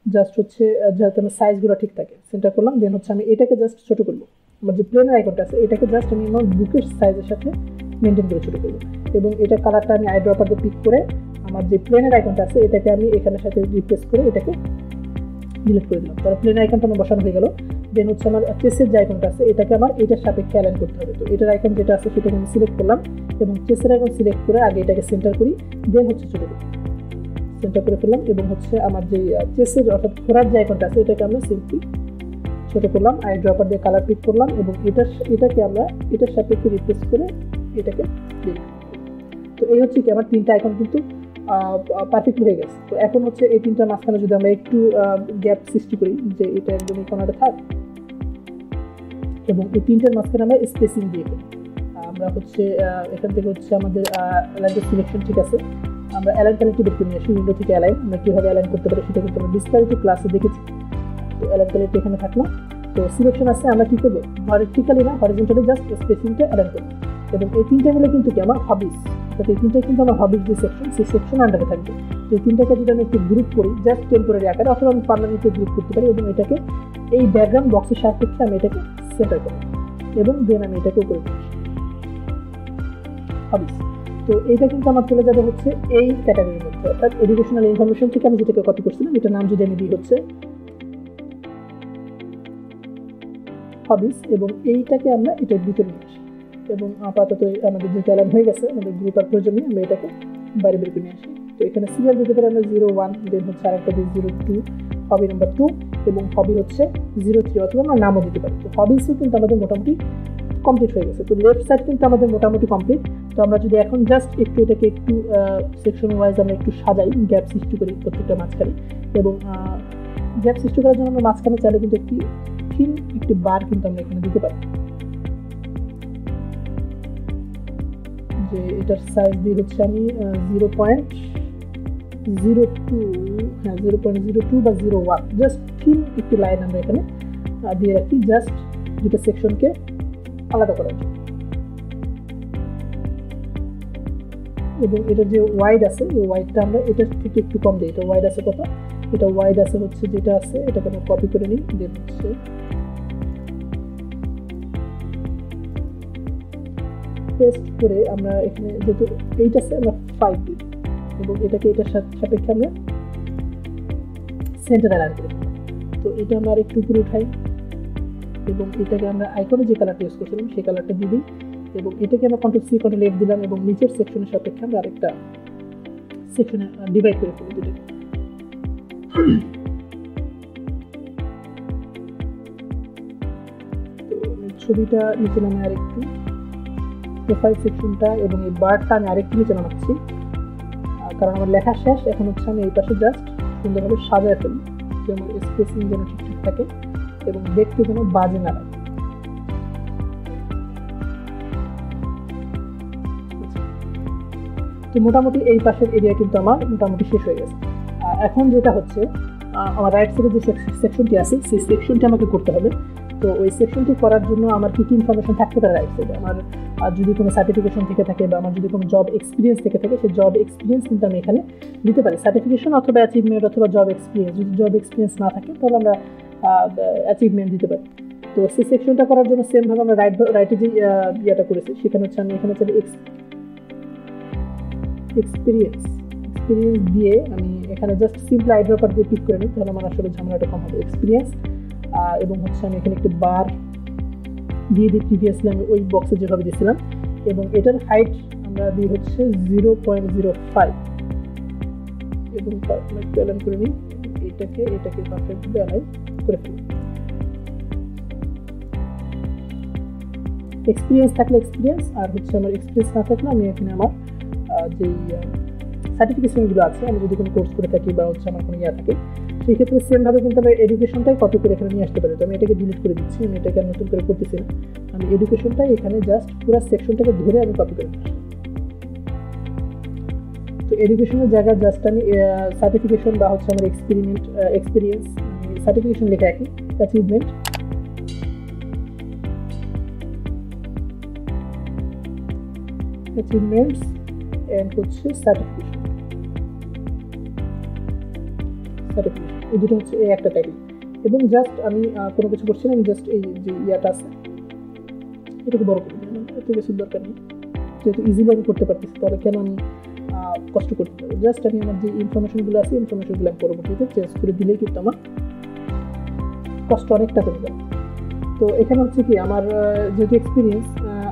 জাস্ট হচ্ছে যাতে আমার সাইজগুলো ঠিক থাকে সেন্টার করলাম। দেন হচ্ছে আমি এটাকে জাস্ট ছোট করবো, আমার যে প্লেনের আইকনটা আছে এটাকে জাস্ট আমি আমার বুকের সাইজের সাথে মেনটেন করে ছোট করবো এবং এটা কালারটা আমি আই ড্রপার দিয়ে পিক করে আমার যে প্লেনের আইকনটা আছে এটাকে আমি এখানের সাথে রিপ্লেস করে এটাকে ডিলিট করে দিলাম। তারপর প্লেন আইকনটা আমার বসানো হয়ে গেল। দেন হচ্ছে আমার চেসের যে আইকনটা আছে এটাকে আমার এটার সাপেক্ষে অ্যালাইন করতে হবে। তো এটার আইকন যেটা আছে সেটাকে আমি সিলেক্ট করলাম এবং চেসের আইকন সিলেক্ট করে আগে এটাকে সেন্টার করি, দেন হচ্ছে ছোট করি, সেন্টার করে ফেললাম এবং হচ্ছে আমার যে চেসের অর্থাৎ ঘোড়ার যে আইকনটা আছে এটাকে আমরা সিম্পলি ছোট করলাম, আই ড্রপার দিয়ে কালার পিক করলাম এবং এটাকে আমরা এটার সাপেক্ষে রিপ্লেস করে এটাকে দিলাম। তো এই হচ্ছে কি আমার তিনটা আইকন কিন্তু পারফেক্ট হয়ে গেছে। তো এখন হচ্ছে এই তিনটার মাঝখানে যদি আমরা একটু গ্যাপ সৃষ্টি করি, যে এটা একদম এই কোণাটা থাক এবং এই তিনটার মাঝখানে আমরা স্পেসিং দিয়ে দিই। আমরা হচ্ছে এখান থেকে হচ্ছে আমাদের অ্যালাইন সিলেকশন ঠিক আছে, আমরা অ্যালাইন প্যালেটটি বের করে নিয়ে আসি। উইন্ডো থেকে অ্যালাইন আমরা কীভাবে অ্যালাইন করতে পারি সেটা কিন্তু আমরা বিস্তারিত ক্লাসে দেখেছি। তো অ্যালাইন প্যালেট এখানে থাকলো। তো সিলেকশন আছে, আমরা কী করবো ভার্টিক্যালি না হরিজন্টালি জাস্ট স্পেসিংটা অ্যালাইন করবো এবং এই তিনটা মিলে কিন্তু কি আমার হবিস, এই তিনটা কিন্তু আমার হবিস যে সেকশন সেই সেকশন আন্ডারে থাকবে। তো এই তিনটাকে যদি আমি একটু গ্রুপ করি জাস্ট টেম্পোরারি আকারে অথবা আমি পার্মানেন্টলি গ্রুপ করতে পারি এবং এটাকে এই ব্যাকগ্রাউন্ড বক্সের সাপেক্ষে আমি এটাকে সেন্টার করি এবং দেন আমি এটাকেও করে দিচ্ছি হবিস। তো এইটা কিন্তু আমার চলে যাবে হচ্ছে এই ক্যাটাগরির মধ্যে, অর্থাৎ এডুকেশনাল ইনফরমেশন থেকে আমি যেটাকে কপি করছিলাম এটার নাম যদি আমি দিই হচ্ছে হবিস এবং এইটাকে আমরা এটার ভিতরে নিয়ে আসি এবং আপাতত আমাদের যে অ্যালাইন হয়ে গেছে আমাদের গ্রুপ আর প্রয়োজন নেই, আমরা এটাকে বাইরে বের করে নিয়ে আসি। তো এখানে সিরিয়াল দিতে পারি আমরা 01, দেন হচ্ছে আরেকটা দিই 02, হবি নাম্বার 2 এবং হবি হচ্ছে 03 অথবা আমরা নামও দিতে পারি। তো হবিসও কিন্তু আমাদের মোটামুটি কমপ্লিট হয়ে গেছে। তো লেফট সাইড কিন্তু আমাদের মোটামুটি কমপ্লিট। তো আমরা যদি এখন জাস্ট একটু এটাকে একটু সেকশন ওয়াইজ আমরা একটু সাজাই, গ্যাপ সৃষ্টি করি প্রত্যেকটা মাঝখানে এবং গ্যাপ সৃষ্টি করার জন্য আমরা মাঝখানে চাইলে কিন্তু একটি বার কিন্তু আমরা এখানে দিতে পারি, যে এটার সাইজ দিয়ে হচ্ছে আমি 0.02 বা 01 জাস্ট একটি লাইন আমরা এখানে দিয়ে রাখি জাস্ট দুটো সেকশনকে আলাদা করার জন্য। এবং এটার যে ওয়াইড আছে এই ওয়াইডটা আমরা এটার থেকে একটু কম দিই। এটা ওয়াইড আছে কত, এটা ওয়াইড আছে হচ্ছে যেটা আছে এটাকে আমরা কপি করে নিই, দেন হচ্ছে পেস্ট করে আমরা এখানে যেহেতু এইটা আছে আমরা 5 দিই এবং এটাকে এটার সাপেক্ষে আমরা সেন্টার অ্যালাইন করি। তো এটা আমরা আরেকটু উপরে উঠাই এবং এটাকে আমরা আইকনে যে কালারটা ইউজ করছিলাম সেই কালারটা দিয়ে দিই এবং এটাকে আমরা Ctrl+C Ctrl+F দিলাম এবং নিচের সেকশনের সাপেক্ষে আমরা আরেকটা সেকশনে ডিভাইড করে ফেলি দুটোকে। তো ছবিটা নিচে নামে আরেকটু প্রোফাইল সেকশনটা এবং এই বারটা আমি আরেকটু নিচে নামাচ্ছি কারণ আমার লেখা শেষ। এখন হচ্ছে আমি এই পাশে জাস্ট সুন্দরভাবে সাজায় ফেলি যে আমার স্পেসিং যেন ঠিকঠাক থাকে এবং দেখতে যেন বাজে না লাগে। তো মোটামুটি এই পাশের এরিয়া কিন্তু আমার মোটামুটি শেষ হয়ে গেছে। এখন যেটা হচ্ছে আমার রাইট সাইডে যে সেকশনটি আছে সেই সেকশনটি আমাকে করতে হবে। তো ওই সেকশনটি করার জন্য আমার কী কী ইনফরমেশন থাকতে পারে রাইট সাইডে, আমার যদি কোনো সার্টিফিকেশন থেকে থাকে বা আমার যদি কোনো জব এক্সপিরিয়েন্স থেকে থাকে সেই জব এক্সপিরিয়েন্স কিন্তু আমি এখানে দিতে পারি, সার্টিফিকেশন অথবা অ্যাচিভমেন্ট অথবা জব এক্সপিরিয়েন্স। যদি জব এক্সপিরিয়েন্স না থাকে তাহলে আমরা অ্যাচিভমেন্ট দিতে পারি। তো সেই সেকশনটা করার জন্য সেমভাবে আমরা রাইটে যে ইয়েটা করেছি সেখানে হচ্ছে আমি এখানে চাই এক্সপিরিয়েন্স দিয়ে আমি এখানে জাস্ট সিম্পল আইড্রপার দিয়ে পিক করে নিই, তাহলে আমার আসলে ঝামেলাটা কম হবে। এক্সপিরিয়েন্স এবং হচ্ছে আমি এখানে একটি বার দিয়ে দিই, প্রিভিয়াসলি আমি ওই বক্সে যেভাবে দিয়েছিলাম এবং এটার হাইট আমরা দিই হচ্ছে 0.05 এবং একটু অ্যালাইন করে নিই, এটাকে পারফেক্টলি অ্যালাইন করে ফেলি। এক্সপিরিয়েন্স থাকলে এক্সপিরিয়েন্স আর হচ্ছে আমার এক্সপিরিয়েন্স না থাকলে আমি এখানে আমার যেই সার্টিফিকেশনগুলো আছে আমি যদি কোনো কোর্স করে থাকি বা হচ্ছে আমার কোনো ইয়ে থাকে সেই ক্ষেত্রে সেমভাবে কিন্তু আমি এডুকেশনটাই কপি করে এখানে নিয়ে আসতে পারি। তো আমি এটাকে ডিলিট করে দিচ্ছি, আমি এটাকে নতুন করে করতেছি না, আমি এডুকেশনটাই এখানে জাস্ট পুরো সেকশনটাকে ধরে আমি কপি করে নিচ্ছি। তো এডুকেশনের জায়গায় জাস্ট আমি সার্টিফিকেশন বা হচ্ছে আমার এক্সপিরিয়েন্স সার্টিফিকেশন লেখা রাখি, অ্যাচিভমেন্টস এন্ড হচ্ছে সার্টিফিকেশন এই দুটো হচ্ছে এই একটা টাইপ এবং জাস্ট আমি কোনো কিছু করছি না, আমি জাস্ট এই যে ইয়াটা আছে এটাকে বড় করে দিলাম, এত কিছু দরকার নেই, যেহেতু ইজিলি আমি করতে পারতেছি তাহলে কেন আমি কষ্ট করতে পারবো। জাস্ট আমি আমার যে ইনফরমেশনগুলো আছে ইনফরমেশনগুলো আমি পরবর্তীতে চেঞ্জ করে দিলেই কিন্তু আমার কষ্ট অনেকটা কমে যাবে। তো এখানে হচ্ছে কি আমার যেহেতু এক্সপিরিয়েন্স,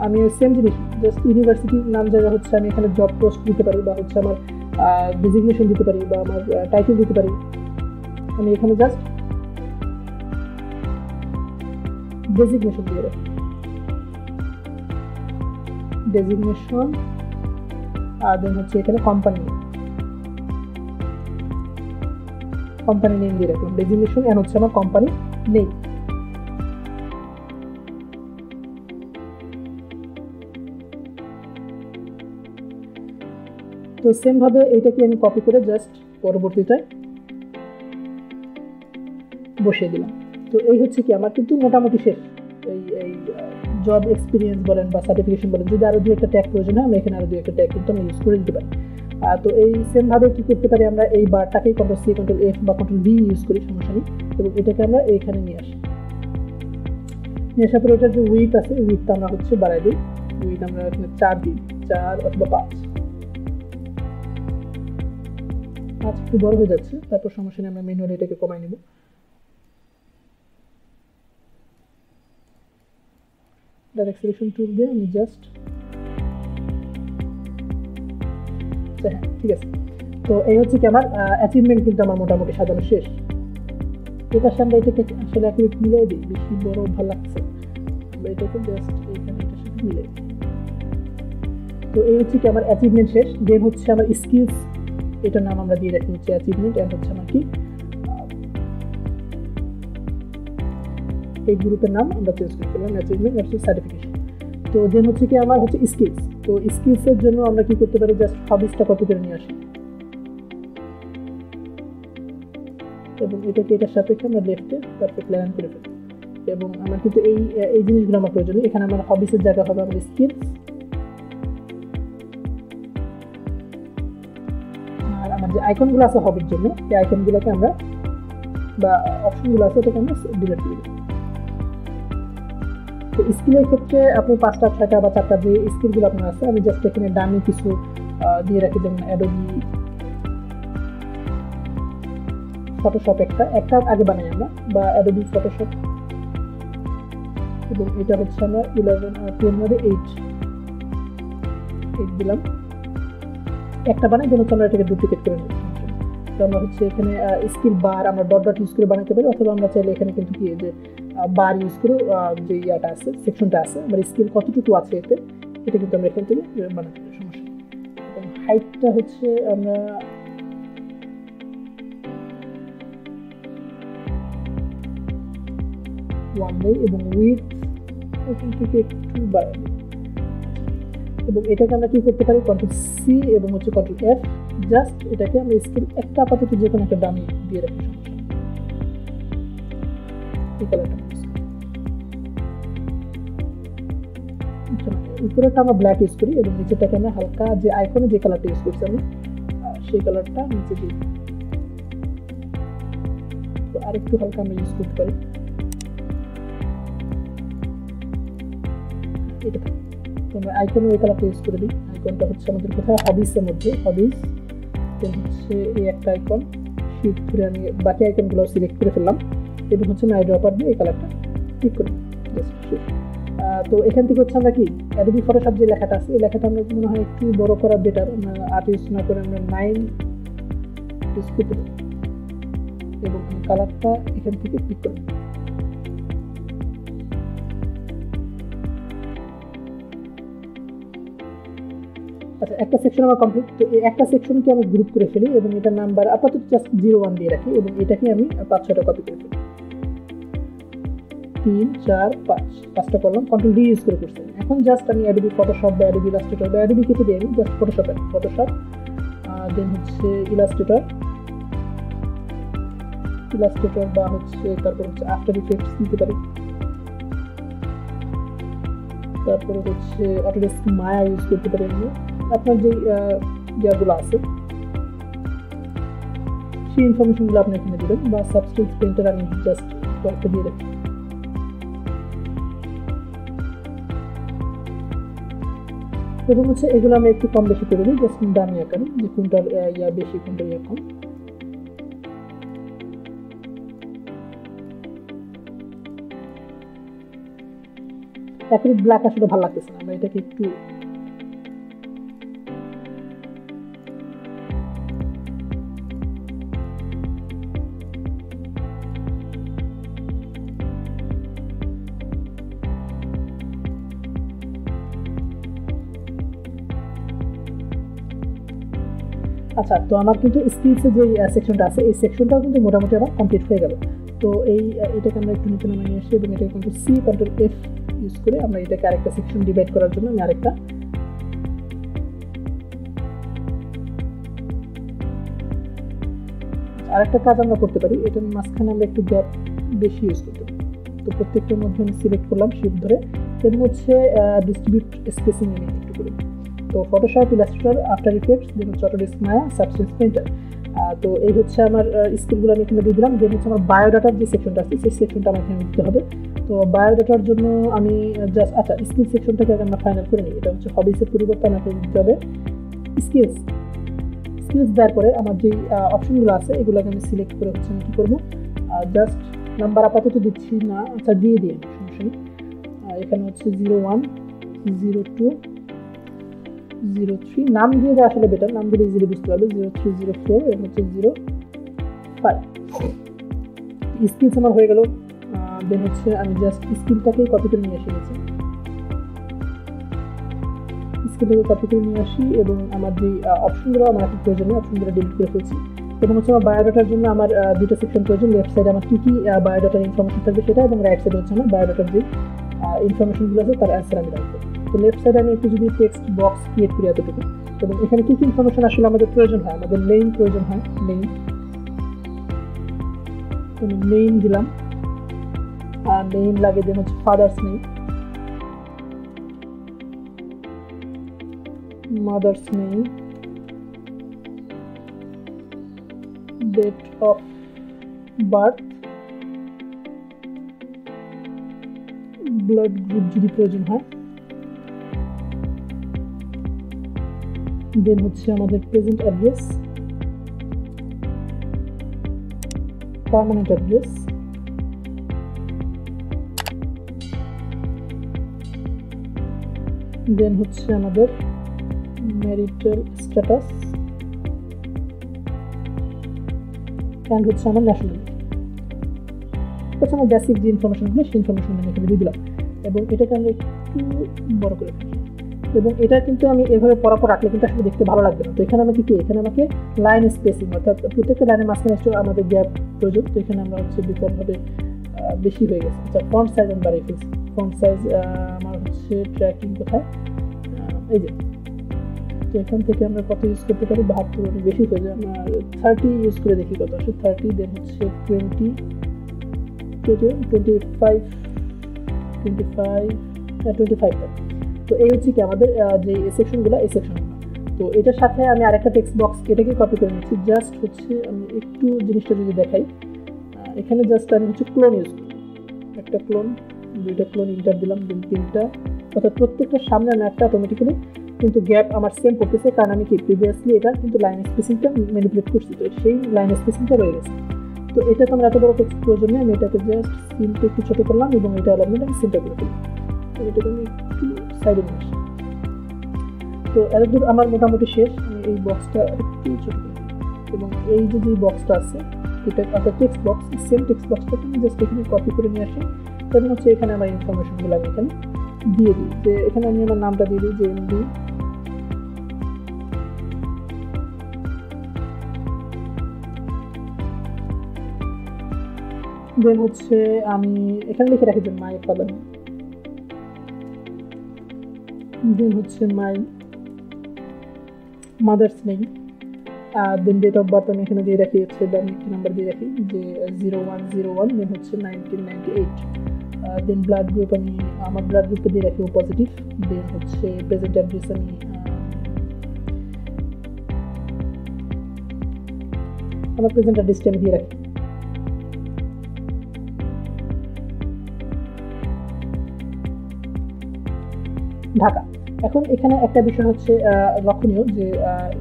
আমি সেম জিনিস জাস্ট ইউনিভার্সিটির নাম জায়গা হচ্ছে আমি এখানে জব পোস্ট দিতে পারি, বা হচ্ছে আমার ডেজিগনেশন দিতে পারি, বা আমার টাইটেল দিতে পারি। আমি এখানে জাস্ট ডেজিগনেশন দিয়ে রাখি, ডেজিগনেশন, আর দেন হচ্ছে এখানে কোম্পানি নেম দিয়ে রাখলাম, ডেজিগনেশন এন্ড হচ্ছে আমার কোম্পানি নেম। তো সেম ভাবে এটাকে আমি কপি করে জাস্ট পরবর্তীটায় বসিয়ে দিলাম। তো এই হচ্ছে কি আমার কিন্তু মোটামুটি শেষ। এই জব এক্সপিরিয়েন্স বলেন বা সার্টিফিকেশন বলেন, যদি আরো দুই একটা ট্যাগ প্রয়োজন হয় আমরা এখানে আরো দুই একটা ট্যাগ কিন্তু আমরা ইউজ করে দিতে পারি। তো এই সেম ভাবে কি করতে পারি, আমরা এই বারটাকে কন্ট্রোল সি কন্ট্রোল এফ বা কন্ট্রোল ভি ইউজ করি, সমস্যা নেই। এবং এটাকে আমরা এইখানে নিয়ে আসি, নিয়ে আসার পরে এটার যে উইথ আছে, উইথটা আমরা হচ্ছে বাড়াই দিই। উইথ আমরা এখানে 4 দিই, 4 অথবা 5 একটু বড় হয়ে যাচ্ছে, তারপর সমস্যা নেই, আমরা ম্যানুয়ালি এটাকে কমাই নিব। ডাইরেক্ট সিলেকশন টুল দিয়ে আমি জাস্ট, হ্যাঁ ঠিক আছে। তো এই হচ্ছে কি আমার অ্যাচিভমেন্ট কিন্তু আমার মোটামুটি সাজানো শেষ। এটার সামনে এটাকে আসলে একটু মিলাই দিই, বেশি বড় ভালো লাগছে, আমরা এটাকে জাস্ট এখানে এটার সাথে মিলাই। তো এই হচ্ছে কি আমার অ্যাচিভমেন্ট শেষ। দেন হচ্ছে আমার স্কিলস, এটার নাম আমরা দিয়ে রাখি হচ্ছে অ্যাচিভমেন্ট, এন্ড হচ্ছে আমার কি এই গ্রুপের নাম আমরা চেঞ্জ করে দিলাম অ্যাচিভমেন্ট ভার্সেস সার্টিফিকেশন। তো দেন হচ্ছে কি আমার হচ্ছে স্কিলস। তো স্কিলসের জন্য আমরা কি করতে পারি, জাস্ট হবিসটা কপি করে নিয়ে আসি এবং এটাকে এটার সাপেক্ষে আমরা লেফটে তারপর প্ল্যান করে ফেলি। এবং আমার কিন্তু এই জিনিসগুলো আমার প্রয়োজন। এখানে আমার হবিসের জায়গা হবে আমার স্কিলস, আর আমার যে আইকনগুলো আছে হবির জন্য, এই আইকনগুলোকে আমরা বা অপশনগুলো আছে এটাকে আমরা ডিলিট করে দিই। তো স্কিলের ক্ষেত্রে আপনি 5টা 6টা বা 4টা যে স্কিলগুলো আপনার আছে, আমি জাস্ট এখানে ডানে কিছু দিয়ে রাখি, যেমন অ্যাডোবি ফটোশপ একটা আগে বানাই আমরা, বা অ্যাডোবি ফটোশপ, এবং এটা হচ্ছে আমরা 11 আর 10 মধ্যে 8 দিলাম, একটা বানাই, যেন আমরা এটাকে ডুপ্লিকেট করে নিই। তো আমরা হচ্ছে এখানে স্কিল বার আমরা ডট ডট ইউজ করে বানাতে পারি, অথবা আমরা চাইলে এখানে কিন্তু কি যে বার ইউজ করে যে ইয়াটা আছে, সেকশনটা আছে, আমার স্কিল কতটুকু আছে এতে, এটা কিন্তু আমরা এখান থেকে বানাতে পারি, সমস্যা। এবং হাইটটা হচ্ছে আমরা ওয়ান দেই, এবং উইথ এখান থেকে একটু বাড়াই। এবং এটাকে আমরা কি করতে পারি, কন্ট্রোল সি এবং হচ্ছে কন্ট্রোল এফ, জাস্ট এটাকে আমরা স্কিল একটা আপাতত যে কোনো একটা দামি দিয়ে রাখি, এই কালারটা। উপরেটা আমরা ব্ল্যাক ইউজ করি এবং নিচেটাকে আমরা হালকা যে আইকনে যে কালারটা ইউজ করছি আমি সেই কালারটা নিচে দিই। তো আরেকটু হালকা আমরা ইউজ করতে পারি, এটা তো আমরা আইকনে ওই কালারটা ইউজ করে দিই। আইকনটা হচ্ছে আমাদের কোথায়, হবিসের মধ্যে, হবিস, দেন হচ্ছে এই একটা আইকন, শিফট ধরে আমি বাকি আইকনগুলো সিলেক্ট করে ফেললাম, এবং হচ্ছে আমি আইড্রপার দিয়ে এই কালারটা ক্লিক করি, জাস্ট শিফট। তো এখান থেকে হচ্ছে আমরা কি অ্যাডোবি ফটোশপ যে লেখাটা আছে, এই লেখাটা আমরা মনে হয় একটু বড় করা বেটার, আমরা 8 ইউজ না করে আমরা 9 ইউজ করতে পারি, এবং কালারটা এখান থেকে ক্লিক করি। আচ্ছা, একটা সেকশন আমার কমপ্লিট। তো এই একটা সেকশনকে আমি গ্রুপ করে ফেলি এবং এটার নাম্বার আপাতত জাস্ট 01 দিয়ে রাখি, এবং এটাকে আমি 5-6টা কপি করে ফেলি, 3 4 5 5টা করলাম, কন্ট্রোল ডি ইউজ করে করছি। এখন জাস্ট আমি অ্যাডোবি ফটোশপ বা অ্যাডোবি ইলাস্ট্রেটর বা অ্যাডোবি কেটে দিই, আমি জাস্ট ফটোশপ দেন হচ্ছে ইলাস্ট্রেটর বা হচ্ছে তারপর হচ্ছে আফটার ইফেক্টস দিতে পারি, তারপরে হচ্ছে অটোডেস্ক মায়া ইউজ করতে পারি। আপনার যে ইয়াগুলো আছে সেই ইনফরমেশনগুলো আপনি এখানে দিবেন, বা সাবস্টেন্স পেইন্টার আমি জাস্ট কয়েকটা দিয়ে রাখি। এবং হচ্ছে এগুলো আমি একটু কম বেশি করে দিই, জাস্ট দামি আকারে, যে কোনটার ইয়া বেশি কোনটার ইয়া কম। অ্যাকুরেট ব্ল্যাক আসলে ভালো লাগতেছে না, আমরা এটাকে একটু আচ্ছা। তো আমার কিন্তু স্কিলসের যে সেকশনটা আছে এই সেকশনটাও কিন্তু মোটামুটি আমার কমপ্লিট হয়ে গেল। তো এটাকে আমরা একটু নিচে নামিয়ে নিয়ে আসি এবং এটাকে কিন্তু সি কন্ট্রোল এফ ইউজ করে আমরা এটাকে আরেকটা সেকশন ডিভাইড করার জন্য আমি আরেকটা কাজ আমরা করতে পারি। এটার মাঝখানে আমরা একটু গ্যাপ বেশি ইউজ করতে পারি। তো প্রত্যেকটার মধ্যে আমি সিলেক্ট করলাম শিফট ধরে এবং হচ্ছে ডিস্ট্রিবিউট স্পেসিং আমি একটু করি। তো ফটোশপ, ইলাস্ট্রেটর, আফটার ইফেক্টস, দেন হচ্ছে অটোডেস্ক মায়া, সাবস্টেন্স পেইন্টার। তো এই হচ্ছে আমার স্কিলগুলো আমি এখানে দিয়ে দিলাম। দেন হচ্ছে আমার বায়োডাটার যে সেকশনটা আছে সেই সেকশনটা আমার এখানে দিতে হবে। তো বায়োডাটার জন্য আমি জাস্ট স্কিল সেকশনটাকে আমরা ফাইনাল করে নিই। এটা হচ্ছে হবিসের পরিবর্তে আমাকে দিতে হবে স্কিলস। স্কিলস দেওয়ার পরে আমার যে অপশনগুলো আছে এগুলোকে আমি সিলেক্ট করে হচ্ছে আমি কী করবো, জাস্ট নাম্বার আপাতত দিচ্ছি না, দিয়ে সমস্যা নেই। এখানে হচ্ছে 01, 02, 03 নাম দিয়ে দেওয়া আসলে বেটার, নাম দিলে ইজিলি বুঝতে পারবে। 03, 04 এবং হচ্ছে 05। স্কিলস আমার হয়ে গেল। দেন হচ্ছে আমি জাস্ট স্কিলটাকেই কপি করে নিয়ে এসেছি, স্কিলটাকে কপি করে নিয়ে আসি এবং আমার যে অপশনগুলো আমার এখন প্রয়োজনীয় অপশনগুলো ডিলিট করে ফেলছি। এবং হচ্ছে আমার বায়োডাটার জন্য আমার দুটো সেকশন প্রয়োজন। লেফট সাইডে আমার কী কী বায়োডাটার ইনফরমেশন থাকবে সেটা, এবং রাইট সাইডে হচ্ছে আমার বায়োডাটার যে ইনফরমেশনগুলো আছে তার অ্যান্সার আমি রাখবো। তো লেফট সাইডে আমি একটু যদি টেক্সট বক্স ক্রিয়েট করি এতটুকু, এবং এখানে কী কী ইনফরমেশন আসলে আমাদের প্রয়োজন হয়, আমাদের নেম প্রয়োজন হয়, নেম দিলাম, আর নেম লাগে। দেন হচ্ছে father's name, mother's name, date of birth, blood group যদি প্রয়োজন হয়, দেন হচ্ছে আমাদের প্রেজেন্ট অ্যাড্রেস, পার্মানেন্ট অ্যাড্রেস, দেন হচ্ছে আমাদের ম্যারিটাল স্ট্যাটাস, অ্যান্ড হচ্ছে আমার ন্যাশনালিটি। হচ্ছে আমার বেসিক যে ইনফরমেশনগুলো সেই ইনফরমেশন আমি এখানে দিয়ে দিলাম এবং এটাকে আমি একটু বড় করে ফেলি। এবং এটা কিন্তু আমি এভাবে পরাপর রাখলে কিন্তু আসলে দেখতে ভালো লাগবে না। তো এখানে আমাকে এখানে আমাকে লাইন স্পেসিং, অর্থাৎ প্রত্যেকটা লাইনের মাঝখানে একটু আমাদের গ্যাপ প্রয়োজন। তো এখানে আমরা হচ্ছে বিকল্পভাবে বেশি হয়ে গেছে। আচ্ছা, ফন্ট সাইজ আমি বাড়িয়ে ফেলছি। ফন্ট সাইজ আমার হচ্ছে ট্র্যাকিং কোথায়, এই যে। তো এখান থেকে আমরা কত ইউজ করতে পারি, 72 বেশি হয়ে যায়। আমরা 30 ইউজ করে দেখি কত আসে। 30, দেন হচ্ছে 20, 25, 25। তো এই হচ্ছে কি আমাদের যে সেকশনগুলো, এই সেকশনগুলো। তো এটার সাথে আমি আরেকটা টেক্সট বক্স এটাকে কপি করে নিচ্ছি। জাস্ট হচ্ছে আমি একটু জিনিসটা যদি দেখাই, এখানে জাস্ট আমি হচ্ছে ক্লোন ইউজ করি। একটা ক্লোন, দুইটা ক্লোন, ইন্টার দিলাম, দেন 3টা, অর্থাৎ প্রত্যেকটার সামনে আমি একটা অটোমেটিক্যালি কিন্তু গ্যাপ আমার সেম পড়তেছে, কারণ আমি কি প্রিভিয়াসলি এটা কিন্তু লাইন স্পেসিংটা ম্যানিপুলেট করছি। তো সেই লাইন স্পেসিংটা রয়ে গেছে। তো এটা তো আমরা এত বড় টেক্সট প্রয়োজন নেই। আমি এটাকে জাস্ট সিনটা একটু ছোটো করলাম এবং এটা অ্যালাইনমেন্ট আমি সিনটা করে দিলাম। তো এটাকে আমি একটু সাইডে নিয়ে আসি। তো এতদূর আমার মোটামুটি শেষ। আমি এই বক্সটা একটু ছোটো করে দিই এবং এই যে বক্সটা আছে এটা একটা টেক্সট বক্স, সেম টেক্সট বক্সটাকে আমি জাস্ট এখানে কপি করে নিয়ে আসি এবং হচ্ছে এখানে আমার ইনফরমেশনগুলো আমি এখানে দিয়ে দিই। যে এখানে আমি আমার নামটা দিয়ে দিই যে এমডি, দেন হচ্ছে আমি এখানে লিখে রাখি যে মাই ফাদার, দেন হচ্ছে my mother's name, then date of birth আমি এখানে দিয়ে রাখি হচ্ছে নাম্বার দিয়ে রাখি যে 0101, দেন হচ্ছে 1998। দেন ব্লাড গ্রুপ আমি আমার ব্লাড গ্রুপে দিয়ে রাখি ও পজিটিভ। দেন হচ্ছে প্রেজেন্ট অ্যাড্রেস আমি আমার প্রেজেন্ট অ্যাড্রেসটা আমি দিয়ে রাখি। ঢাকা। এখন এখানে একটা বিষয় হচ্ছে লক্ষণীয় যে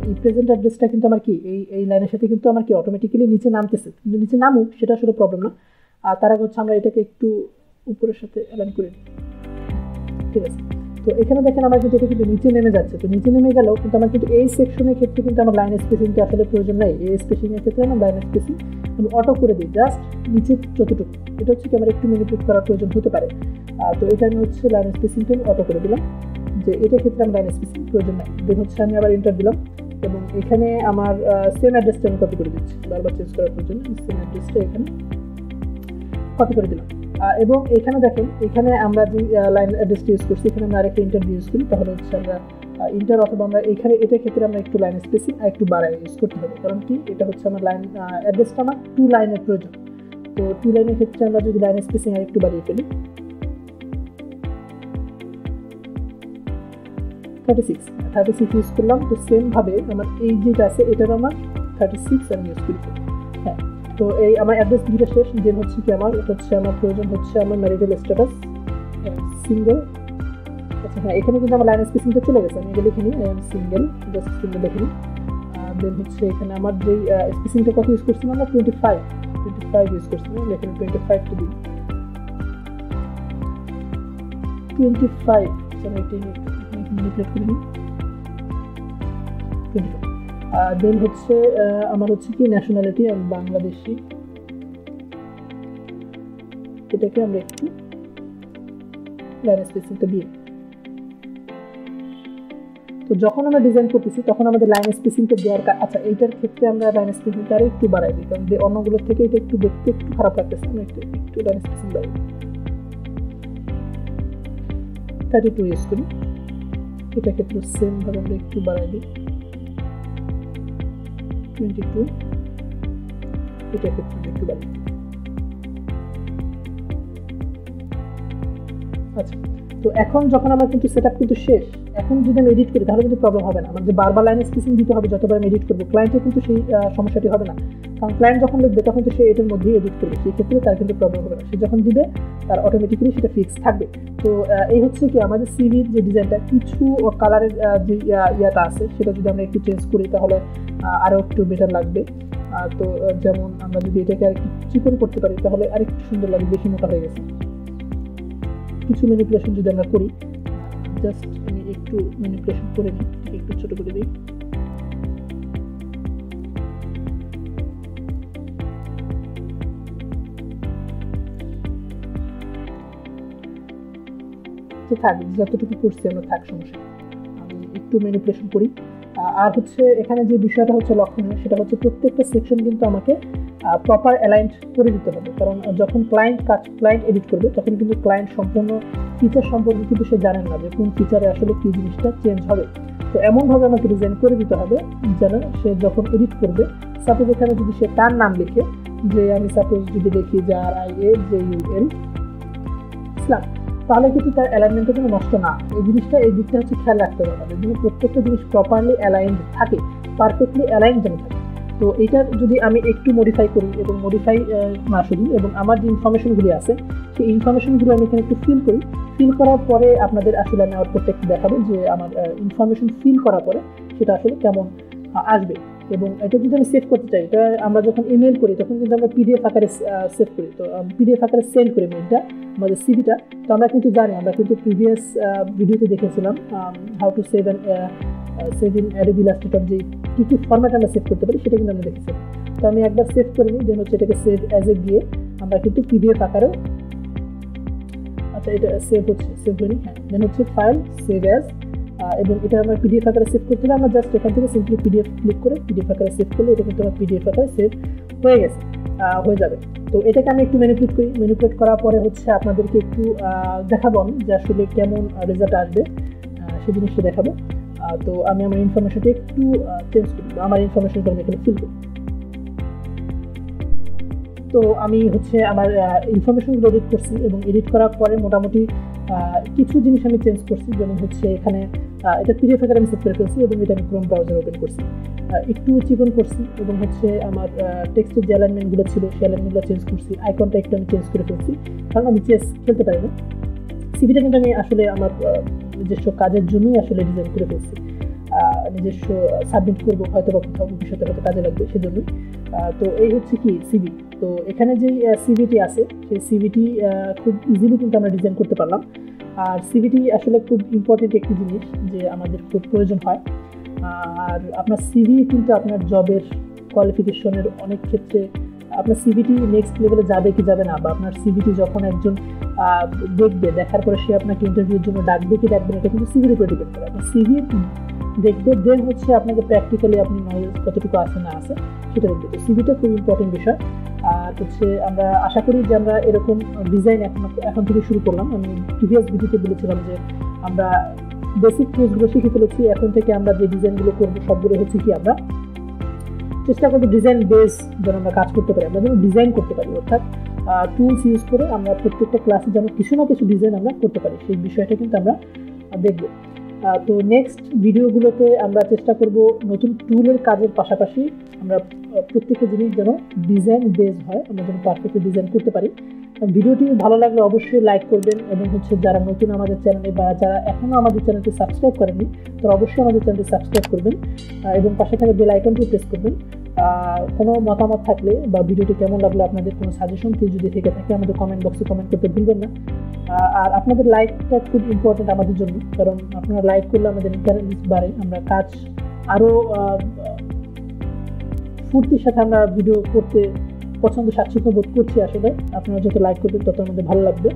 এই প্রেজেন্ট অ্যাড্রেসটা কিন্তু আমার কি এই লাইনের সাথে কিন্তু আমার কি অটোমেটিক্যালি নিচে নামতেছে, কিন্তু নিচে নামুক সেটা আসলে প্রবলেম না। আর তার আগে হচ্ছে আমরা এটাকে একটু উপরের সাথে অ্যালাইন করে নিই। ঠিক আছে। তো এখানে দেখেন আমার কিন্তু এটা কিন্তু নিচে নেমে যাচ্ছে, তো নিচে নেমে গেলেও কিন্তু আমার কিন্তু এই সেকশনের ক্ষেত্রে কিন্তু আমার লাইন স্পেসিংটা আসলে প্রয়োজন নাই। এই স্পেসিং এর ক্ষেত্রে আমার লাইন স্পেসিং আমি অটো করে দিই, জাস্ট নিচে যতটুকু, এটা হচ্ছে কি আমার একটু ম্যানিপুলেট করার প্রয়োজন হতে পারে। তো এটা আমি হচ্ছে লাইন স্পেসিংটা আমি অটো করে দিলাম, যে এটা ক্ষেত্রে আমার লাইন স্পেসিং প্রয়োজন নাই। দেন হচ্ছে আমি আবার এন্টার দিলাম এবং এখানে আমার সেম অ্যাড্রেসটা আমি কপি করে দিচ্ছি, বারবার চেঞ্জ করার প্রয়োজন নেই। সেম অ্যাড্রেসটা এখানে কপি করে দিলাম এবং এখানে দেখেন এখানে আমরা যে লাইন অ্যাড্রেসটা ইউজ করছি, এখানে আমরা আরেকটা ইন্টার ইউজ করি, তাহলে হচ্ছে আমরা ইন্টার অথবা আমরা এখানে এটার ক্ষেত্রে আমরা একটু লাইন স্পেসিং আর একটু বাড়ায় ইউজ করতে হবে, কারণ কি এটা হচ্ছে আমার লাইন অ্যাড্রেসটা আমার 2 লাইনের প্রয়োজন। তো 2 লাইনের ক্ষেত্রে আমরা যদি লাইন স্পেসিং আর একটু বাড়িয়ে ফেলি 36 ইউজ করলাম। তো সেম ভাবে আমার এই যেটা আছে এটার আমার 36 আমি ইউজ করি। হ্যাঁ, তো এই আমার অ্যাড্রেস দুটো শেষ। দেন হচ্ছে কি আমার প্রয়োজন হচ্ছে আমার ম্যারিটাল স্ট্যাটাস সিঙ্গেল। আচ্ছা হ্যাঁ, এখানে কিন্তু আমার লাইন স্পেসিংটা চলে গেছে, আমি এটা লিখে নিই, I am single, just single লিখে নিই। দেন হচ্ছে এখানে আমার যে স্পেসিংটা কত ইউজ করছিলাম আমরা 25 ইউজ করছিলাম, এখানে 25 টু দিই 25, চলো এটা ম্যানিপুলেট করে নিই 25। দেন হচ্ছে আমার হচ্ছে কি ন্যাশনালিটি আমি বাংলাদেশি, এটাকে আমরা একটু লাইন স্পেসিংটা দিই। তো যখন আমরা ডিজাইন করতেছি তখন আমাদের লাইন স্পেসিংটা দেওয়ার, আচ্ছা এইটার ক্ষেত্রে আমরা লাইন স্পেসিংটা আরো একটু বাড়াই দিই, কারণ অন্যগুলোর থেকে এটা একটু দেখতে একটু খারাপ লাগতেছে, আমরা একটু লাইন স্পেসিং বাড়াই 32 ইউজ করি। এটা ক্ষেত্রে সেম ভাবে আমরা একটু বাড়াই দিই 22, এটা ক্ষেত্রে একটু বাড়াই। আচ্ছা, তো এখন যখন আমার কিন্তু সেটআপ কিন্তু শেষ, এখন যদি আমি এডিট করি তাহলে কিন্তু প্রবলেম হবে না, আমার যে বারবার লাইন স্পেসিং দিতে হবে যতবার আমি এডিট করবো, ক্লায়েন্টের কিন্তু সেই সমস্যাটি হবে না, কারণ ক্লায়েন্ট যখন লিখবে তখন তো সে এটার মধ্যেই এডিট করবে, সেই ক্ষেত্রে তার কিন্তু প্রবলেম হবে না, সে যখন দিবে তার অটোমেটিক্যালি সেটা ফিক্স থাকবে। তো এই হচ্ছে কি আমাদের সিভির যে ডিজাইনটা, কিছু কালারের যে ইয়াটা আছে সেটা যদি আমরা একটু চেঞ্জ করি তাহলে আরও একটু বেটার লাগবে। তো যেমন আমরা যদি এটাকে আরেকটু চিকন করতে পারি তাহলে আরেকটু সুন্দর লাগবে, বেশি মোটা হয়ে গেছে। কিছু ম্যানিপুলেশন যদি আমরা করি, জাস্ট আমি একটু ম্যানিপুলেশন করে নিই, একটু ছোট করে দিই। তো থাক, যতটুকু করছি আমরা থাক, সমস্যা, আমি একটু ম্যানিপুলেশন করি। আর হচ্ছে এখানে যে বিষয়টা হচ্ছে লক্ষণীয় সেটা হচ্ছে প্রত্যেকটা সেকশন কিন্তু আমাকে প্রপার অ্যালাইন্ড করে দিতে হবে, কারণ যখন ক্লায়েন্ট এডিট করবে তখন কিন্তু ক্লায়েন্ট সম্পূর্ণ ফিচার সম্পর্কে কিন্তু সে জানেন না যে কোন ফিচারে আসলে কি জিনিসটা চেঞ্জ হবে। তো এমনভাবে আমাকে ডিজাইন করে দিতে হবে যেন সে যখন এডিট করবে, সাপোজ এখানে যদি সে তার নাম লিখে, যে আমি সাপোজ যদি লিখি JRIAJUL ইসলাম, তাহলে কিন্তু তার অ্যালাইনমেন্টটা যেন নষ্ট না, এই দিকটা হচ্ছে খেয়াল রাখতে হবে আমাদের, যেন প্রত্যেকটা জিনিস প্রপারলি অ্যালাইন্ড থাকে, পারফেক্টলি অ্যালাইন্ড যেন থাকে। তো এইটার যদি আমি একটু মডিফাই করি, এবং মডিফাই না শুধু, এবং আমার যে ইনফরমেশনগুলি আছে সেই ইনফরমেশনগুলো আমি এখানে একটু ফিল করি, ফিল করার পরে আপনাদের আসলে আমি আউটপুটটা একটু দেখাবো যে আমার ইনফরমেশন ফিল করার পরে সেটা আসলে কেমন আসবে। এবং এটা যদি আমি সেভ করতে চাই, এটা আমরা যখন ইমেল করি তখন কিন্তু আমরা পিডিএফ আকারে সেভ করি, তো পিডিএফ আকারে সেন্ড করি মেলটা আমাদের সিভিটা। তো আমরা কিন্তু জানি, আমরা কিন্তু প্রিভিয়াস ভিডিওতে দেখেছিলাম how to save in Adobe Illustrator যে কি ফরম্যাট আমরা সেভ করতে পারি সেটা কিন্তু আমরা দেখেছিলাম। তো আমি একবার সেভ করে নিই, দেন হচ্ছে এটাকে সেভ অ্যাজ এ গিয়ে আমরা কিন্তু পিডিএফ আকারেও, আচ্ছা এটা সেভ করে নিই, হ্যাঁ, দেন হচ্ছে ফাইল সেভ অ্যাজ, এবং এটা আমরা পিডিএফ আকারে সেভ করতে হলে আমরা জাস্ট এখান থেকে সিম্পলি পিডিএফ ক্লিক করে পিডিএফ আকারে সেভ করলে এটা কিন্তু আমার পিডিএফ আকারে সেভ হয়ে যাবে। তো এটাকে আমি একটু ম্যানিপুলেট করার পরে হচ্ছে আপনাদেরকে একটু দেখাবো আমি যে আসলে কেমন রেজাল্ট আসবে, সেই জিনিসটা দেখাবো। তো আমি আমার ইনফরমেশনটা একটু চেঞ্জ করি, আমার ইনফরমেশনটা আমি এখানে ফিল করি। তো আমি হচ্ছে আমার ইনফরমেশনগুলো এডিট করছি, এবং এডিট করার পরে মোটামুটি কিছু জিনিস আমি চেঞ্জ করছি, যেমন হচ্ছে এখানে এটা পিডিএফ আকারে আমি সেভ করে ফেলছি, এবং এটা আমি ক্রোম ব্রাউজার ওপেন করছি, একটু চিকন করছি, এবং হচ্ছে আমার টেক্সটের যে অ্যালাইনমেন্টগুলো ছিল সেই অ্যালাইনমেন্টগুলো চেঞ্জ করছি, আইকনটা একটু আমি চেঞ্জ করে ফেলছি, কারণ আমি চেস খেলতে পারি না। সিভিটা কিন্তু আমি আসলে আমার নিজস্ব কাজের জন্যই আসলে ডিজাইন করে ফেলছি, নিজস্ব সাবমিট করবো হয়তো বা কোথাও ভবিষ্যতে হয়তো কাজে লাগবে সেজন্যই। তো এই হচ্ছে কি সিভি। তো এখানে যে সিভিটি আছে সেই সিভিটি খুব ইজিলি কিন্তু আমরা ডিজাইন করতে পারলাম। আর সিভিটি আসলে খুব ইম্পর্টেন্ট একটি জিনিস যে আমাদের খুব প্রয়োজন হয়। আর আপনার সিভি কিন্তু আপনার জবের কোয়ালিফিকেশনের অনেক ক্ষেত্রে আপনার সিভিটি নেক্সট লেভেলে যাবে কি যাবে না, বা আপনার সিভিটি যখন একজন দেখবে, দেখার পরে সে আপনাকে ইন্টারভিউর জন্য ডাকবে কি ডাকবে না, এটা কিন্তু সিভির উপরে ডিপেন্ড করে। আপনার সিভি দেখবে, দেন হচ্ছে আপনাকে প্র্যাকটিক্যালি আপনি নলেজ কতটুকু আছে না আছে সেটা দেখবে। তো সিভিটা খুব ইম্পর্টেন্ট বিষয়। আর হচ্ছে আমরা আশা করি যে আমরা এরকম ডিজাইন এখন থেকে শুরু করলাম। আমি প্রিভিয়াস ভিডিওতে বলেছিলাম যে আমরা বেসিক টুলসগুলো শিখে ফেলেছি, এখন থেকে আমরা যে ডিজাইনগুলো করবো সবগুলো হচ্ছে কি আমরা চেষ্টা করবো ডিজাইন বেস যেন আমরা কাজ করতে পারি, আমরা যেন ডিজাইন করতে পারি, অর্থাৎ টুলস ইউজ করে আমরা প্রত্যেকটা ক্লাসে যেন কিছু না কিছু ডিজাইন আমরা করতে পারি, সেই বিষয়টা কিন্তু আমরা দেখব। তো নেক্সট ভিডিওগুলোতে আমরা চেষ্টা করব নতুন টুলের কাজের পাশাপাশি আমরা প্রত্যেকটা জিনিস যেন ডিজাইন বেস হয়, আমরা যেন পারফেক্টলি ডিজাইন করতে পারি। ভিডিওটি ভালো লাগলে অবশ্যই লাইক করবেন, এবং হচ্ছে যারা নতুন আমাদের চ্যানেলে বা যারা এখনও আমাদের চ্যানেলটি সাবস্ক্রাইব করেননি তারা অবশ্যই আমাদের চ্যানেলটি সাবস্ক্রাইব করবেন এবং পাশে থাকা বেল আইকনটি প্রেস করবেন। কোনো মতামত থাকলে বা ভিডিওটি কেমন লাগলো, আপনাদের কোনো সাজেশন যদি থেকে থাকে আমাদের কমেন্ট বক্সে কমেন্ট করতে ভুলবেন না। আর আপনাদের লাইকটা খুব ইম্পর্টেন্ট আমাদের জন্য, কারণ আপনারা লাইক করলে আমাদের ইন্টারেস্ট বাড়ে, আমরা কাজ আরও ফুর্তির সাথে আমরা ভিডিও করতে পছন্দ স্বাচ্ছন্দ্য বোধ করছি। আসলে আপনারা যত লাইক করবেন তত আমাদের ভালো লাগবে।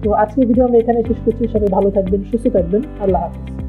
তো আজকের ভিডিও আমরা এখানে শেষ করছি। সবাই ভালো থাকবেন, সুস্থ থাকবেন। আল্লাহ হাফিজ।